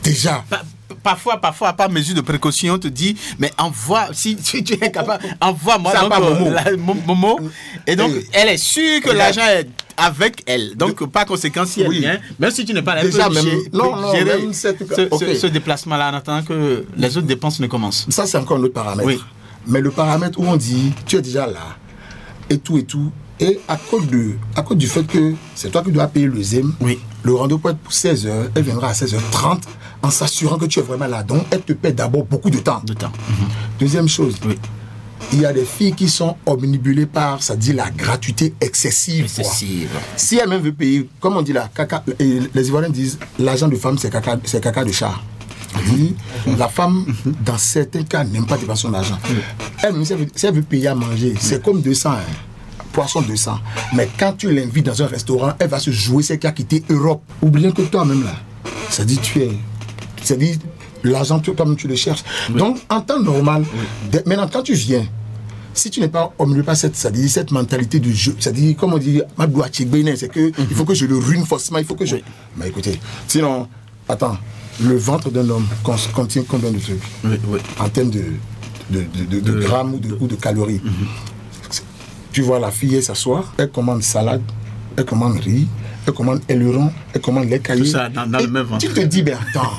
Déjà. Parfois, par mesure de précaution, on te dit, mais envoie, si tu es capable, envoie-moi Momo. Et donc, elle est sûre que l'argent est avec elle. Donc, par conséquent, si elle vient, même si tu n'es pas là, elle peut gérer ce déplacement-là en attendant que les autres dépenses ne commencent. Ça, c'est encore un autre paramètre. Oui. Mais le paramètre où on dit, tu es déjà là, et tout, et à cause du fait que c'est toi qui dois payer le ZEM, le rendez-vous peut être pour 16h, elle viendra à 16h30 en s'assurant que tu es vraiment là. Donc, elle te paie d'abord beaucoup de temps. Deuxième chose, il y a des filles qui sont omnibulées par, ça dit, la gratuité excessive. Si elle même veut payer, comme on dit là, les Ivoiriens disent, l'argent de femme, c'est caca de chat. La femme, dans certains cas, n'aime pas dépenser son argent. Elle, si elle veut payer à manger, c'est comme 200, poisson 200. Mais quand tu l'invites dans un restaurant, elle va se jouer celle qui a quitté Europe. Oublions que toi-même là, ça dit l'argent, toi-même tu le cherches. Donc, en temps normal, maintenant quand tu viens, si tu n'es pas omnibulé par cette mentalité du jeu, c'est-à-dire, comme on dit, c'est que il faut que je le ruine forcément, il faut que je... Mais écoutez, sinon, attends. Le ventre d'un homme contient combien de trucs en termes de grammes ou de calories. Tu vois la fille s'asseoir, elle commande salade, elle commande riz, elle commande aileron, elle commande lait caillé. Tout ça dans le même ventre. Tu te dis, mais attends,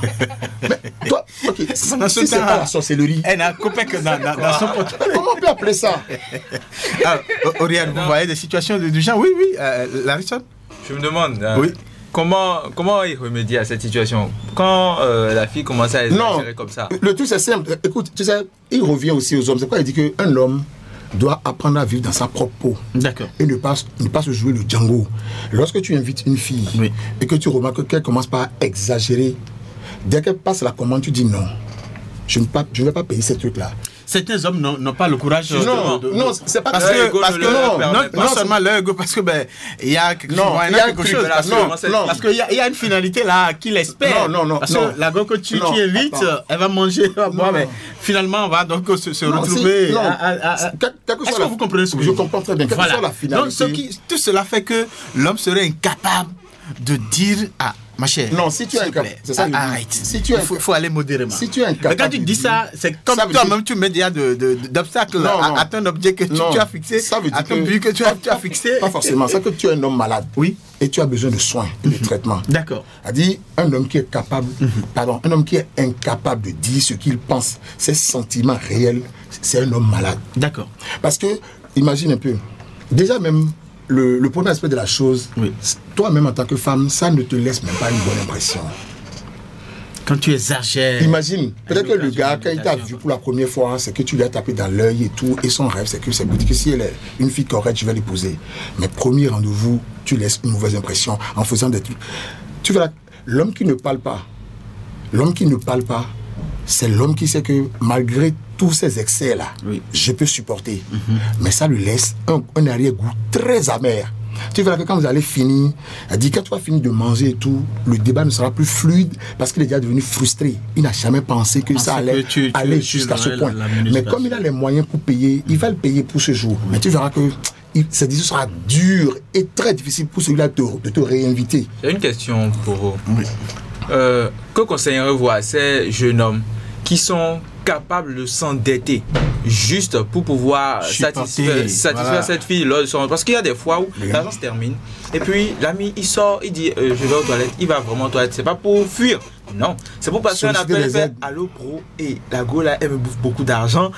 mais toi, ok, si c'est pas la sorcellerie. Elle n'a coupé que dans son portefeuille. Comment on peut appeler ça? Oriane, vous voyez des situations du genre? Oui, Larissa? Je me demande. Comment il remédie à cette situation quand la fille commence à exagérer comme ça? Le truc c'est simple. Écoute, tu sais, il revient aussi aux hommes. C'est quoi? Il dit qu'un homme doit apprendre à vivre dans sa propre peau. D'accord. Et ne pas se jouer le Django. Lorsque tu invites une fille et que tu remarques qu'elle commence par exagérer, dès qu'elle passe la commande, tu dis non. Je ne vais pas payer ces trucs-là. Certains hommes n'ont pas le courage. Non, c'est pas parce que non seulement leur ego, parce que il y a quelque chose. Parce qu'il y a une finalité là qu'il espère. Parce que la go que tu invites, elle va manger, elle va boire, mais finalement on va donc se retrouver. Est-ce que vous comprenez ce que je comprends très bien? Voilà. Donc tout cela fait que l'homme serait incapable de dire ma chère, non, si tu es incapable, c'est ça. Arrête. Si tu faut aller modérément. Si tu es incapable. Mais quand tu dis ça, c'est comme toi-même tu mets déjà d'obstacles à ton objet que tu as fixé, à ton but que tu as fixé. Pas forcément. C'est que tu es un homme malade. Oui. Et tu as besoin de soins et de traitement. D'accord. C'est-à-dire un homme qui est capable, un homme qui est incapable de dire ce qu'il pense, ses sentiments réels, c'est un homme malade. D'accord. Parce que, imagine un peu, déjà même. Le premier aspect de la chose, toi-même en tant que femme, ça ne te laisse même pas une bonne impression. Quand tu exagères. Imagine, peut-être que le gars, quand il t'a vu pour la première fois, c'est que tu lui as tapé dans l'œil et tout, et son rêve, c'est que si elle est une fille correcte, je vais l'épouser. Mais premier rendez-vous, tu laisses une mauvaise impression en faisant des trucs. Tu verras, l'homme qui ne parle pas, c'est l'homme qui sait que malgré tous ces excès-là, je peux supporter. Mais ça lui laisse un arrière-goût très amer. Tu verras que quand vous allez finir, quand tu vas finir de manger et tout, le débat ne sera plus fluide parce qu'il est déjà devenu frustré. Il n'a jamais pensé que ça allait aller jusqu'à ce point. Mais comme il a les moyens pour payer, il va le payer pour ce jour. Mais tu verras que ce sera dur et très difficile pour celui-là de te réinviter. J'ai une question pour vous. Que conseillerez-vous à ces jeunes hommes qui sont capables de s'endetter juste pour pouvoir satisfaire cette fille parce qu'il y a des fois où l'argent se termine et puis l'ami il sort, il dit je vais aux toilettes, il va vraiment aux toilettes, c'est pas pour fuir, non, c'est pour passer un appel et faire allô bro, et la go là elle me bouffe beaucoup d'argent,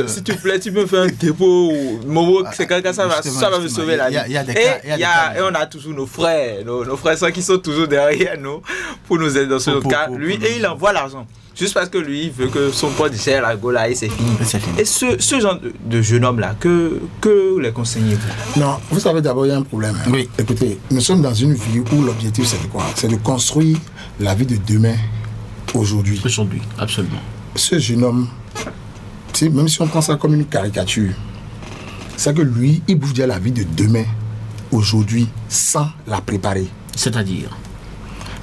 s'il te plaît tu me fais un dépôt Momo, c'est quelqu'un, ça va me sauver la vie. Et on a toujours nos frères qui sont toujours derrière nous pour nous aider dans ce cas, lui, et il envoie l'argent. juste parce que lui veut que son pote gère la gola et c'est fini. Et ce genre de jeune homme-là, que les conseillez-vous? Non, vous savez, d'abord, il y a un problème. Oui. Écoutez, nous sommes dans une vie où l'objectif, c'est de quoi? C'est de construire la vie de demain, aujourd'hui. Aujourd'hui, absolument. Ce jeune homme, même si on prend ça comme une caricature, c'est que lui, il bouge déjà la vie de demain, aujourd'hui, sans la préparer. C'est-à-dire?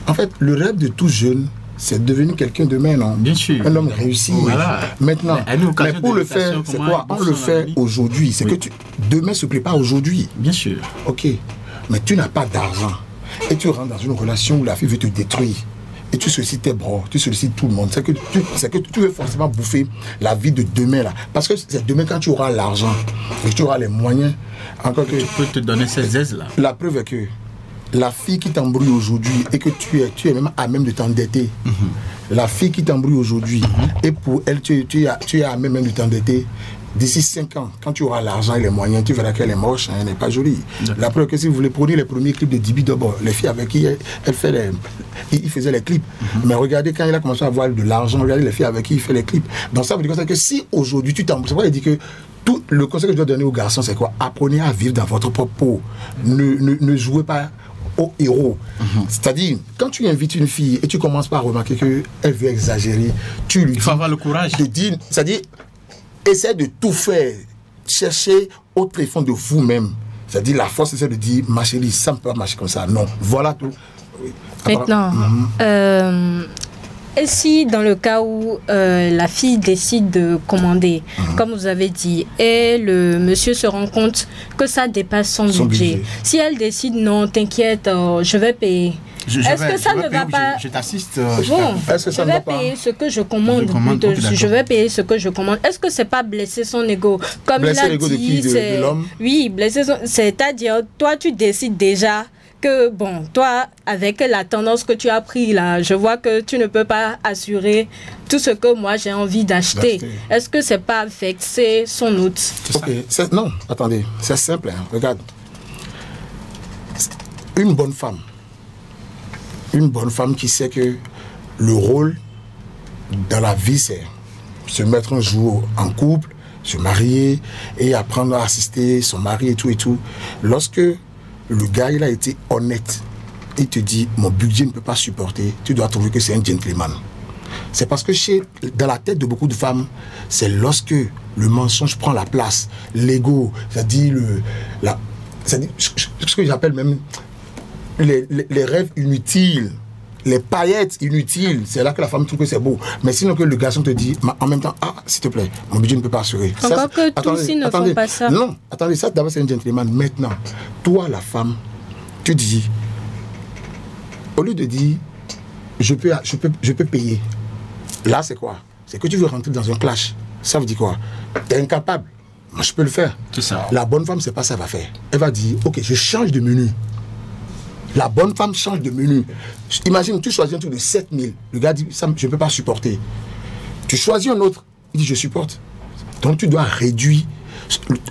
En fait, le rêve de tout jeune, c'est devenir quelqu'un demain, non? Bien sûr. Un homme réussi. Voilà. Maintenant, mais pour le faire, c'est quoi? On le fait aujourd'hui. C'est que demain se prépare aujourd'hui. Bien sûr. Ok. Mais tu n'as pas d'argent. Et tu rentres dans une relation où la fille veut te détruire. Et tu sollicites tes bras, tu sollicites tout le monde. C'est que tu veux forcément bouffer la vie de demain, là. Parce que c'est demain quand tu auras l'argent et que tu auras les moyens. Encore que tu peux te donner ces aises-là. La preuve est que la fille qui t'embrouille aujourd'hui et que tu es même à même de t'endetter. La fille qui t'embrouille aujourd'hui et pour elle, tu es à même de t'endetter. D'ici 5 ans, quand tu auras l'argent et les moyens, tu verras qu'elle est moche, elle n'est pas jolie. La preuve que si vous voulez prendre les premiers clips de Dibi Dobo, les filles avec qui il faisait les clips. Mais regardez, quand il a commencé à avoir de l'argent, regardez les filles avec qui il fait les clips. Donc ça veut dire que si aujourd'hui tu t'embrouilles, c'est pourquoi il dit que tout le conseil que je dois donner aux garçons, c'est quoi? Apprenez à vivre dans votre propre peau. Ne jouez pas au héros. C'est-à-dire, quand tu invites une fille et tu commences par remarquer qu'elle veut exagérer, tu lui dis... Il faut avoir le courage. C'est-à-dire, essaie de tout faire. Cherchez au tréfonds de vous-même. C'est-à-dire, la force, c'est de dire, ma chérie, ça ne peut pas marcher comme ça. Non, voilà tout. Oui. Maintenant, et si dans le cas où la fille décide de commander, comme vous avez dit, et le monsieur se rend compte que ça dépasse son budget. Si elle décide, non, t'inquiète, je vais payer. Est-ce que ça ne va pas... Je t'assiste. Bon, je vais payer ce que je commande. Je vais payer ce que je commande. Est-ce que c'est pas blesser son ego? Comme il a dit, de l'homme? Oui, blesser son... C'est-à-dire, toi, tu décides déjà que, bon, toi, avec la tendance que tu as pris là, je vois que tu ne peux pas assurer tout ce que moi j'ai envie d'acheter. Est-ce que c'est pas vexer son hôte? Non, attendez, c'est simple. Hein. Regarde. Une bonne femme qui sait que le rôle dans la vie, c'est se mettre un jour en couple, se marier et apprendre à assister son mari et tout. Lorsque le gars, il a été honnête, il te dit, mon budget ne peut pas supporter, tu dois trouver que c'est un gentleman. C'est parce que dans la tête de beaucoup de femmes, c'est lorsque le mensonge prend la place, l'ego, c'est-à-dire ce que j'appelle même les rêves inutiles, les paillettes inutiles, c'est là que la femme trouve que c'est beau. Mais sinon que le garçon te dit, en même temps, s'il te plaît, mon budget ne peut pas assurer. Encore que tous ils ne font pas ça. Non, attendez, ça d'abord c'est un gentleman. Maintenant, toi la femme, tu dis, au lieu de dire, je peux payer. Là c'est quoi? C'est que tu veux rentrer dans un clash. Ça veut dire quoi? Tu es incapable. Moi je peux le faire. C'est ça. La bonne femme, c'est pas ça qu'elle va faire. Elle va dire, ok, je change de menu. La bonne femme change de menu. Imagine, tu choisis un truc de 7000. Le gars dit, ça, je ne peux pas supporter. Tu choisis un autre, il dit, je supporte. Donc tu dois réduire,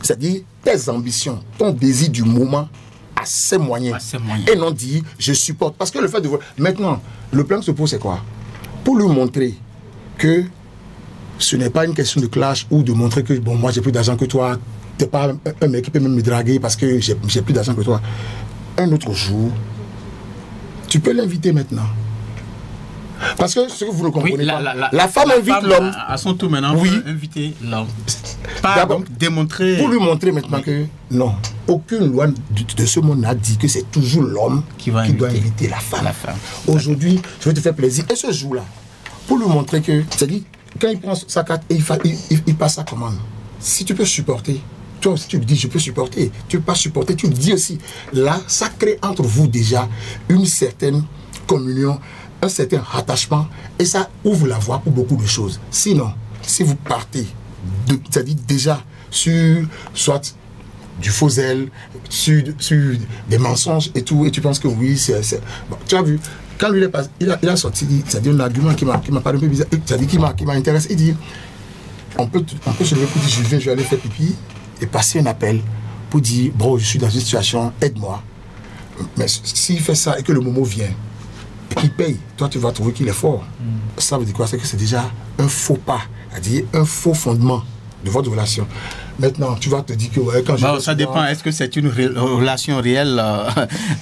c'est-à-dire tes ambitions, ton désir du moment à ses moyens. Et non dire, je supporte. Parce que le fait de... Maintenant, le plan qui se pose, c'est quoi? Pour lui montrer que ce n'est pas une question de clash ou de montrer que, bon, moi j'ai plus d'argent que toi, tu n'es pas un mec qui peut même me draguer parce que j'ai plus d'argent que toi. Un autre jour, tu peux l'inviter maintenant. Parce que ce que vous ne comprenez pas, la femme invite l'homme. À son tour maintenant, oui. Inviter l'homme. Donc démontrer. Pour lui montrer maintenant que non, aucune loi de ce monde n'a dit que c'est toujours l'homme qui doit inviter la femme. Aujourd'hui, je vais te faire plaisir. Et ce jour-là, pour lui montrer que, c'est-à-dire, quand il prend sa carte et il passe sa commande, si tu peux supporter. Toi aussi, tu lui dis, je peux supporter. Tu ne peux pas supporter, tu le dis aussi. Là, ça crée entre vous déjà une certaine communion, un certain attachement, et ça ouvre la voie pour beaucoup de choses. Sinon, si vous partez, c'est-à-dire déjà sur soit du faux zèle, sur des mensonges et tout, et tu penses que oui, c'est... Bon, tu as vu, quand lui il a sorti, c'est-à-dire un argument qui m'a paru un peu bizarre, c'est-à-dire qui m'a intéressé, il dit, on peut se lever pour dire, je vais aller faire pipi, et passer un appel pour dire, bro, je suis dans une situation, aide-moi. Mais s'il fait ça et que le moment vient, qui paye, toi tu vas trouver qu'il est fort. Ça veut dire quoi? C'est que c'est déjà un faux pas, c'est-à-dire un faux fondement de votre relation. Maintenant, tu vas te dire que quand je... ça dépend. Est-ce que c'est une relation réelle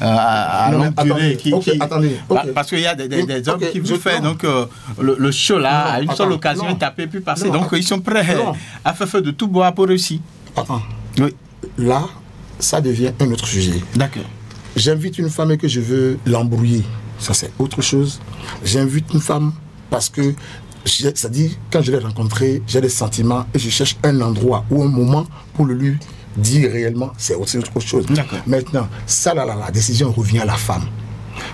à longue durée attendez. Parce qu'il y a des hommes qui vous font donc le show là, à une seule occasion, taper puis passer. Donc ils sont prêts à faire feu de tout bois pour réussir. Attends. Oui. Là, ça devient un autre sujet. D'accord. J'invite une femme et que je veux l'embrouiller. Ça, c'est autre chose. J'invite une femme parce que, c'est-à-dire, quand je l'ai rencontrée, j'ai des sentiments et je cherche un endroit ou un moment pour le lui dire réellement. C'est autre chose. Maintenant, ça, la décision revient à la femme.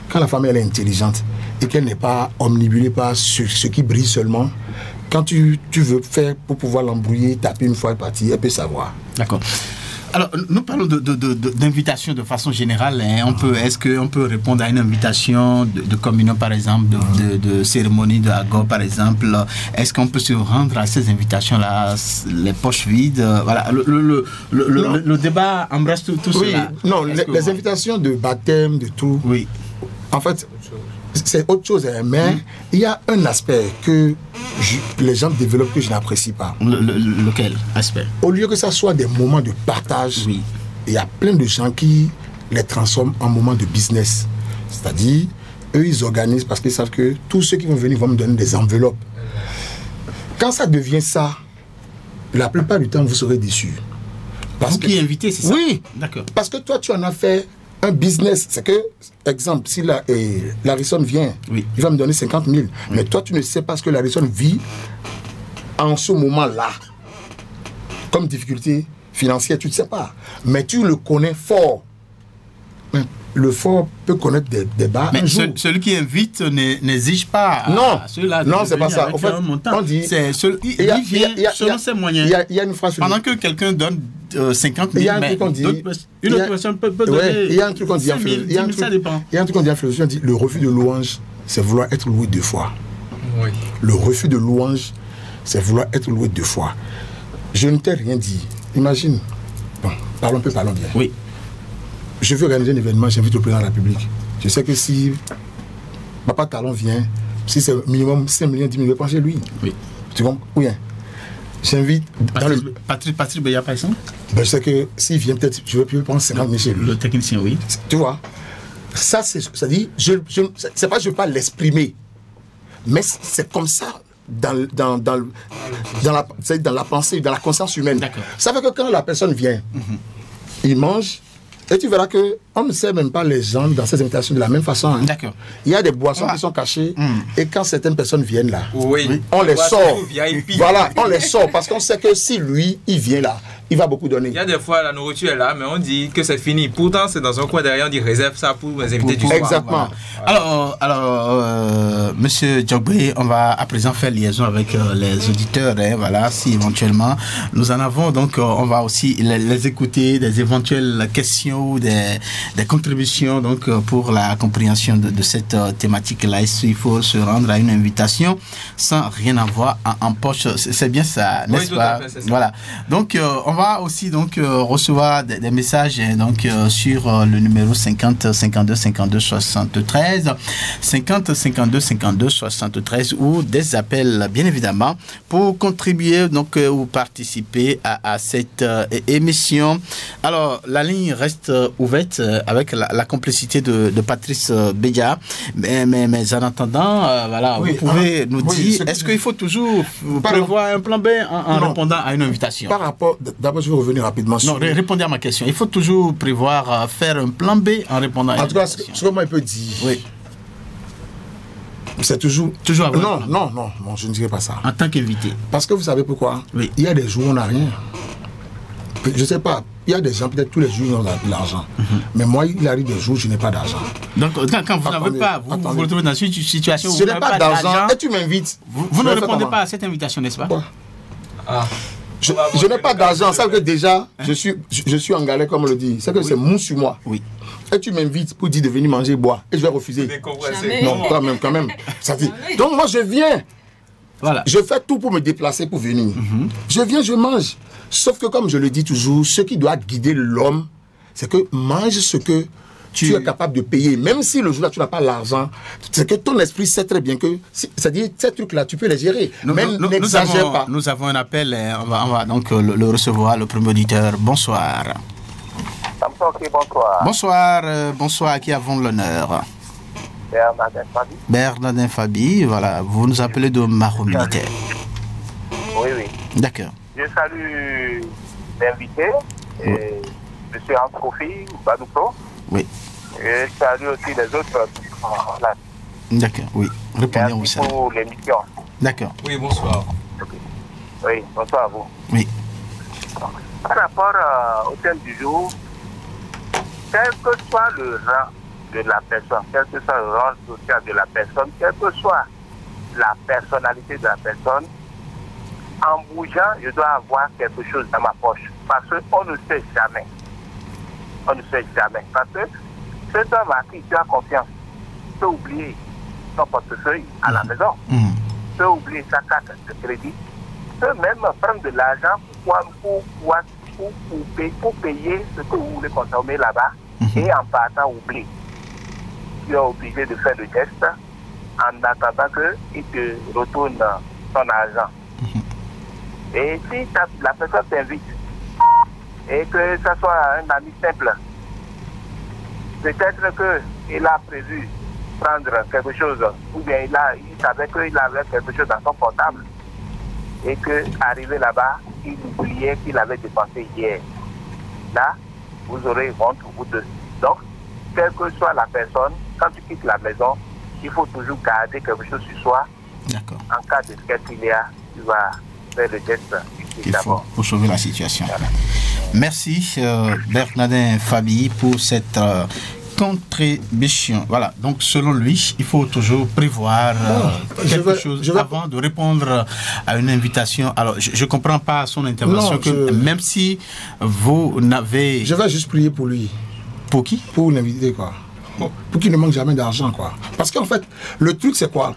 Quand la femme, elle est intelligente et qu'elle n'est pas omnibulée par ce qui brille seulement, quand tu veux faire pour pouvoir l'embrouiller, taper une fois et partir, elle peut savoir. D'accord. Alors, nous parlons d'invitation de façon générale. Hein. Est-ce qu'on peut répondre à une invitation de communion, par exemple, de cérémonie de Agor, par exemple? Est-ce qu'on peut se rendre à ces invitations-là, les poches vides? Voilà, le débat embrasse tout cela. Non, les invitations de baptême, de tout. Oui. En fait, c'est autre chose, hein, mais il y a un aspect que les gens développent que je n'apprécie pas. Lequel aspect? Au lieu que ça soit des moments de partage, il y a plein de gens qui les transforment en moments de business. C'est-à-dire, eux, ils organisent parce qu'ils savent que tous ceux qui vont venir vont me donner des enveloppes. Quand ça devient ça, la plupart du temps, vous serez déçus. Vous qui invitez, c'est ça? Oui. D'accord. Parce que toi, tu en as fait un business. C'est que, exemple, si Larison vient, il va me donner 50 000. Mais toi, tu ne sais pas ce que Larison vit en ce moment-là. Comme difficulté financière, tu ne sais pas. Mais tu le connais fort. Le fort peut connaître des bas. Mais celui qui invite n'exige pas. Non, c'est pas ça. En fait, on dit. Il vient selon ses moyens. Il y a une phrase. Pendant que quelqu'un donne 50 000, il y a un truc qu'on dit. Une autre personne peut donner. Il y a un truc qu'on dit en philosophie. Ça dépend. Il y a un truc qu'on dit en philosophie. On dit le refus de louange, c'est vouloir être loué 2 fois. Oui. Le refus de louange, c'est vouloir être loué 2 fois. Je ne t'ai rien dit. Imagine. Bon, parlons bien. Oui. Je veux organiser un événement, j'invite le président de la République. Je sais que si Papa Talon vient, si c'est minimum 5 millions, 10 millions, je pense chez lui. Oui. Tu comprends? Oui. Patrick Béja, par exemple? Je sais que s'il vient, peut-être, je vais prendre 50 000 chez lui. Le technicien, oui. Tu vois? Ça, c'est-à-dire, c'est pas que je ne veux pas l'exprimer, mais c'est comme ça dans la pensée, dans la conscience humaine. Ça fait que quand la personne vient, il mange. Et tu verras qu'on ne sait même pas les gens dans ces invitations de la même façon. Hein. D'accord. Il y a des boissons qui sont cachées. Et quand certaines personnes viennent là, on les Boisson sort. VIP. Voilà, on les sort parce qu'on sait que si lui, il vient là, il va beaucoup donner. Il y a des fois, la nourriture est là, mais on dit que c'est fini. Pourtant, c'est dans un coin derrière, on dit réserve ça pour les invités du soir. Exactement. Voilà. Alors, monsieur Djogbe, on va à présent faire liaison avec les auditeurs. Hein, voilà, si éventuellement nous en avons, donc on va aussi les écouter, des éventuelles questions ou des contributions donc pour la compréhension de cette thématique-là. Il faut se rendre à une invitation sans rien avoir en poche. C'est bien ça, n'est-ce pas? Fait, ça. Voilà. Donc, on va aussi donc recevoir des messages donc sur le numéro 50 52 52 73 50 52 52 73 ou des appels bien évidemment pour contribuer donc ou participer à cette émission. Alors la ligne reste ouverte avec la complicité de Patrice Béja, mais en attendant voilà, vous pouvez nous dire est-ce qu'il faut toujours prévoir un plan B en répondant à une invitation? Par rapport, d'abord je vais revenir rapidement sur... Non, répondez à ma question. Il faut toujours prévoir faire un plan B en répondant à une invitation. En tout cas, ce que moi il peut dire, c'est toujours avoir non, je ne dirais pas ça. En tant qu'invité. Parce que vous savez pourquoi? Oui. Il y a des jours où on n'a rien. Je ne sais pas, il y a des gens, peut-être tous les jours, on a de l'argent. Mais moi, il arrive des jours où je n'ai pas d'argent. Donc, quand vous n'avez pas, vous vous retrouvez dans une situation où je n'ai pas d'argent et tu m'invites. Vous ne répondez pas à cette invitation, n'est-ce pas? Je n'ai pas d'argent, ça veut dire que déjà, je suis en galère, comme on le dit. C'est que c'est mou sur moi. Oui. Et tu m'invites pour dire de venir manger, boire. Et je vais refuser. Non, quand même. Ça dit. Donc moi, je viens. Voilà. Je fais tout pour me déplacer, pour venir. Je viens, je mange. Sauf que, comme je le dis toujours, ce qui doit guider l'homme, c'est que mange ce que tu es capable de payer. Même si le jour-là, tu n'as pas l'argent, c'est que ton esprit sait très bien que, c'est-à-dire, ces trucs-là, tu peux les gérer. N'exagère pas. Nous avons un appel, on va donc le recevoir, le premier auditeur. Bonsoir. Bonsoir. Bonsoir, à qui avons l'honneur? Bernardin Fabi, voilà, vous nous appelez de Maro Militaire. Oui. D'accord. Je salue l'invité, M. Antrofi Badouko. Oui. Et je salue aussi les autres. D'accord, oui. Répondez au Merci pour l'émission. D'accord. Oui, bonsoir. Oui, bonsoir à vous. Oui. Par rapport au thème du jour, quel que soit le rang de la personne, quel que soit le rang social de la personne, quelle que soit la personnalité de la personne, en bougeant, je dois avoir quelque chose dans ma poche. Parce qu'on ne sait jamais. On ne sait jamais. Parce que cet homme à qui tu as confiance peut oublier son portefeuille à la maison, peut oublier sa carte de crédit, peut même prendre de l'argent pour payer ce que vous voulez consommer là-bas et en partant oublier. Tu es obligé de faire le geste en attendant qu'il te retourne ton argent. Et si la personne t'invite et que ce soit un ami simple, peut-être qu'il a prévu prendre quelque chose ou bien il savait qu'il avait quelque chose dans son portable et qu'arrivé là-bas, il oubliait qu'il avait dépensé hier. Là, vous aurez honte vous deux. Donc, quelle que soit la personne, quand tu quittes la maison, il faut toujours garder quelque chose sur soi. D'accord. En cas de ce qu'il y a, tu vas faire le geste d'abord pour sauver la situation. Voilà. Merci Bernardin Fabi pour cette contribution. Voilà, donc selon lui, il faut toujours prévoir quelque chose avant de répondre à une invitation. Alors, je ne comprends pas son intervention, même si vous n'avez... Je vais juste prier pour lui. Pour qui? Pour l'inviter, quoi. Pour qu'il ne manque jamais d'argent, quoi. Parce qu'en fait, le truc, c'est quoi?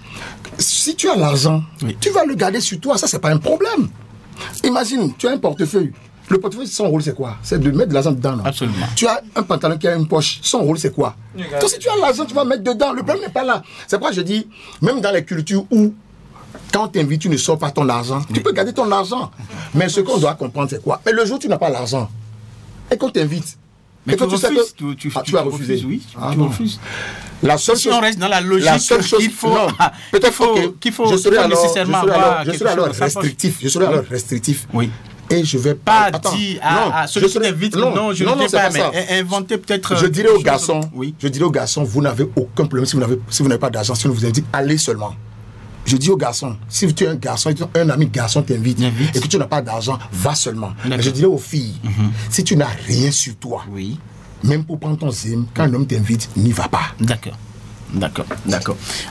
Si tu as l'argent, tu vas le garder sur toi, ça, c'est pas un problème. Imagine, tu as un portefeuille. Le portefeuille, son rôle, c'est quoi? C'est de mettre de l'argent dedans. Non? Absolument. Tu as un pantalon qui a une poche. Son rôle, c'est quoi? Donc, si tu as l'argent, tu vas mettre dedans. Le problème n'est pas là. C'est pourquoi je dis, même dans les cultures où, quand on t'invite, tu ne sors pas ton argent, tu peux garder ton argent. Mais ce qu'on doit comprendre, c'est quoi? Mais le jour où tu n'as pas l'argent, et qu'on t'invite, mais tu refuses, tu vas refuser. Oui, tu refuses. La seule chose, on reste dans la logique qu'il faut, qu'il faut, je serai nécessairement restrictif. Je serai alors restrictif. Oui. Et je vais pas dire à ceux qui t'invitent, non, je ne sais pas, mais inventer peut-être. Je dirais aux garçons, vous n'avez aucun problème si vous n'avez pas d'argent, si on vous invite, allez seulement. Je dis aux garçons, si tu es un garçon, un ami garçon t'invite et que tu n'as pas d'argent, va seulement. Mais je dirais aux filles, si tu n'as rien sur toi, même pour prendre ton zim, quand un homme t'invite, n'y va pas. D'accord.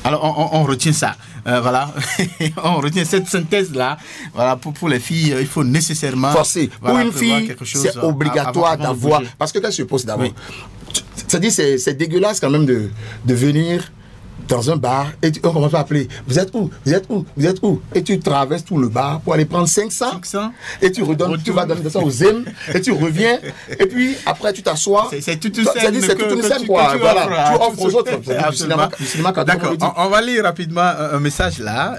Alors, on retient ça. Voilà. On retient cette synthèse-là. Voilà, pour les filles, il faut nécessairement... Forcer. Pour une fille, c'est obligatoire d'avoir... Parce que quand je pose d'abord... C'est-à-dire, c'est dégueulasse quand même de venir dans un bar et on commence à appeler. Vous êtes où? Et tu traverses tout le bar pour aller prendre 500 et tu redonnes, tu vas donner ça aux zèmes et tu reviens et puis après tu t'assois. C'est toute une scène quoi. Voilà, tu offres aux autres. D'accord. On va lire rapidement un message là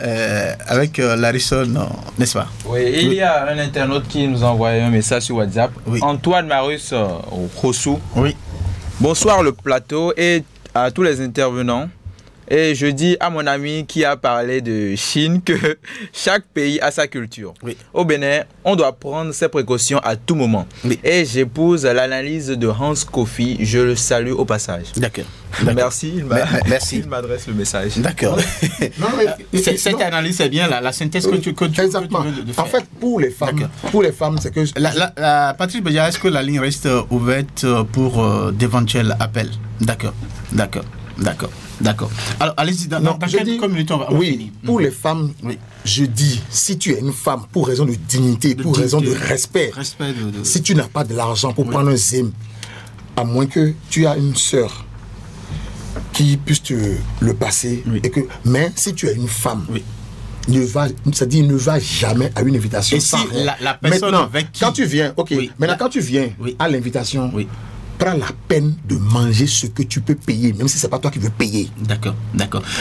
avec Larison, n'est-ce pas? Oui, il y a un internaute qui nous a envoyé un message sur WhatsApp. Antoine Marius Rossou. Oui. Bonsoir le plateau et à tous les intervenants. Et je dis à mon ami qui a parlé de Chine que chaque pays a sa culture. Au Bénin, on doit prendre ses précautions à tout moment. Et j'épouse l'analyse de Hans Kofi. Je le salue au passage. D'accord. Merci. Il m'adresse le message. D'accord. Cette analyse, c'est bien la synthèse que tu veux faire. En fait, pour les femmes, c'est que... Patrice Béja, est-ce que la ligne reste ouverte pour d'éventuels appels? D'accord. Alors, allez-y, dans quelques minutes, on va finir. Pour les femmes, je dis, si tu es une femme, pour raison de dignité, pour raison de respect, si tu n'as pas de l'argent pour prendre un zim, à moins que tu as une sœur qui puisse te le passer, mais si tu es une femme, ne va jamais à une invitation. Et si la personne maintenant, avec qui... quand tu viens, maintenant quand tu viens à l'invitation, prends la peine de manger ce que tu peux payer, même si c'est pas toi qui veux payer. D'accord.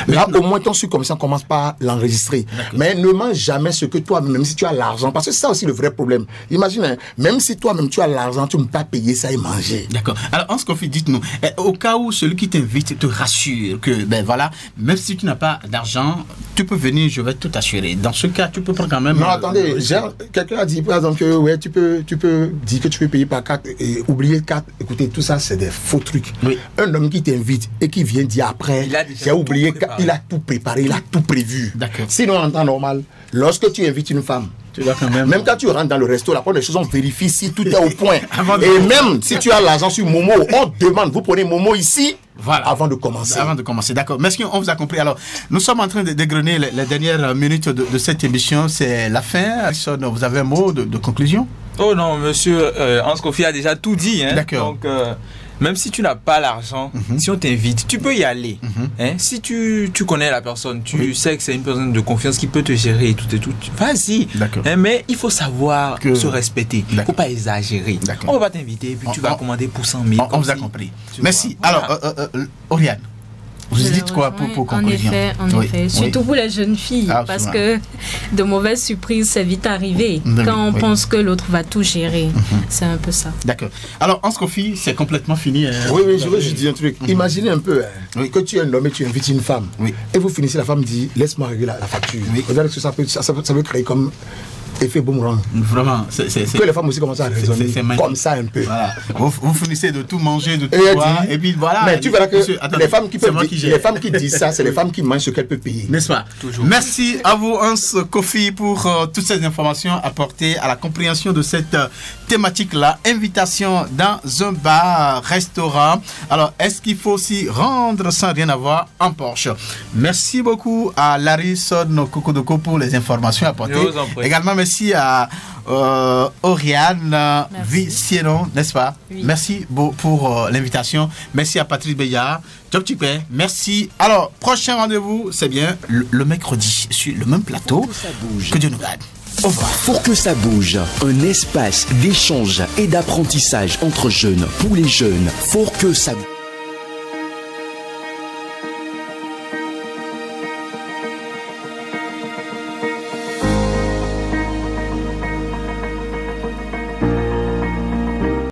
Là, au moins, ton subconscient commence par l'enregistrer. Mais ne mange jamais ce que toi, même si tu as l'argent, parce que c'est ça aussi le vrai problème. Imagine, hein, même si toi-même tu as l'argent, tu ne peux pas payer ça et manger. D'accord. Alors, en ce qu'on fait, dites-nous, au cas où celui qui t'invite te rassure que, ben voilà, même si tu n'as pas d'argent, tu peux venir, je vais tout assurer. Dans ce cas, tu peux prendre quand même... Non, attendez, quelqu'un a dit, par exemple, que ouais, tu peux dire que tu peux payer par carte et oublier carte. Écoutez, tout ça, c'est des faux trucs. Oui. Un homme qui t'invite et qui vient dire après, j'ai oublié, il a tout préparé, il a tout prévu. D'accord. Sinon, en temps normal, lorsque tu invites une femme, même quand tu rentres dans le resto, la première des choses, on vérifie si tout est au point. Et même si tu as l'argent sur Momo, on demande, vous prenez Momo ici, avant de commencer. Avant de commencer, d'accord. Merci, on vous a compris. Alors, nous sommes en train de dégrainer les dernières minutes de cette émission. C'est la fin. Vous avez un mot de conclusion? Oh non, monsieur Hans Kofi a déjà tout dit. Hein. D'accord. Donc, même si tu n'as pas l'argent, si on t'invite, tu peux y aller. Hein? Si tu connais la personne, tu sais que c'est une personne de confiance qui peut te gérer et tout, vas-y. Hein, mais il faut savoir se respecter. Il ne faut pas exagérer. On ne va pas t'inviter et puis tu vas commander pour 100 000. On vous a compris. Merci. Voilà. Alors, Oriane, vous dites quoi pour conclure? En effet. Surtout pour les jeunes filles. Parce que de mauvaises surprises, c'est vite arrivé. Quand on pense que l'autre va tout gérer. C'est un peu ça. D'accord. Alors, en ce qu'on fait, c'est complètement fini. Oui, je veux juste dire un truc. Imaginez un peu que tu es un homme et tu invites une femme. Et vous finissez, la femme dit, laisse-moi régler la facture. Vous savez que ça peut créer comme... effet boomerang. Vraiment, que les femmes aussi commencent à raisonner comme ça un peu. Voilà. Vous finissez de tout manger, de tout boire, et puis voilà. Mais tu verras que les femmes qui disent ça, c'est les femmes qui mangent ce qu'elles peuvent payer. N'est-ce pas? Toujours. Merci à vous, Hans Kofi, pour toutes ces informations apportées à la compréhension de cette thématique-là. Invitation dans un bar, restaurant. Alors, est-ce qu'il faut aussi rendre sans rien avoir en Porsche? Merci beaucoup à Larison Kokodoko pour les informations apportées. Également, merci à Oriane Vicieron, n'est-ce pas? Oui. Merci pour l'invitation. Merci à Patrice Beya. Merci. Alors, prochain rendez-vous, c'est bien le mercredi sur le même plateau. Que Dieu nous garde. Au revoir. Pour que ça bouge, un espace d'échange et d'apprentissage entre jeunes, pour les jeunes. Pour que ça bouge.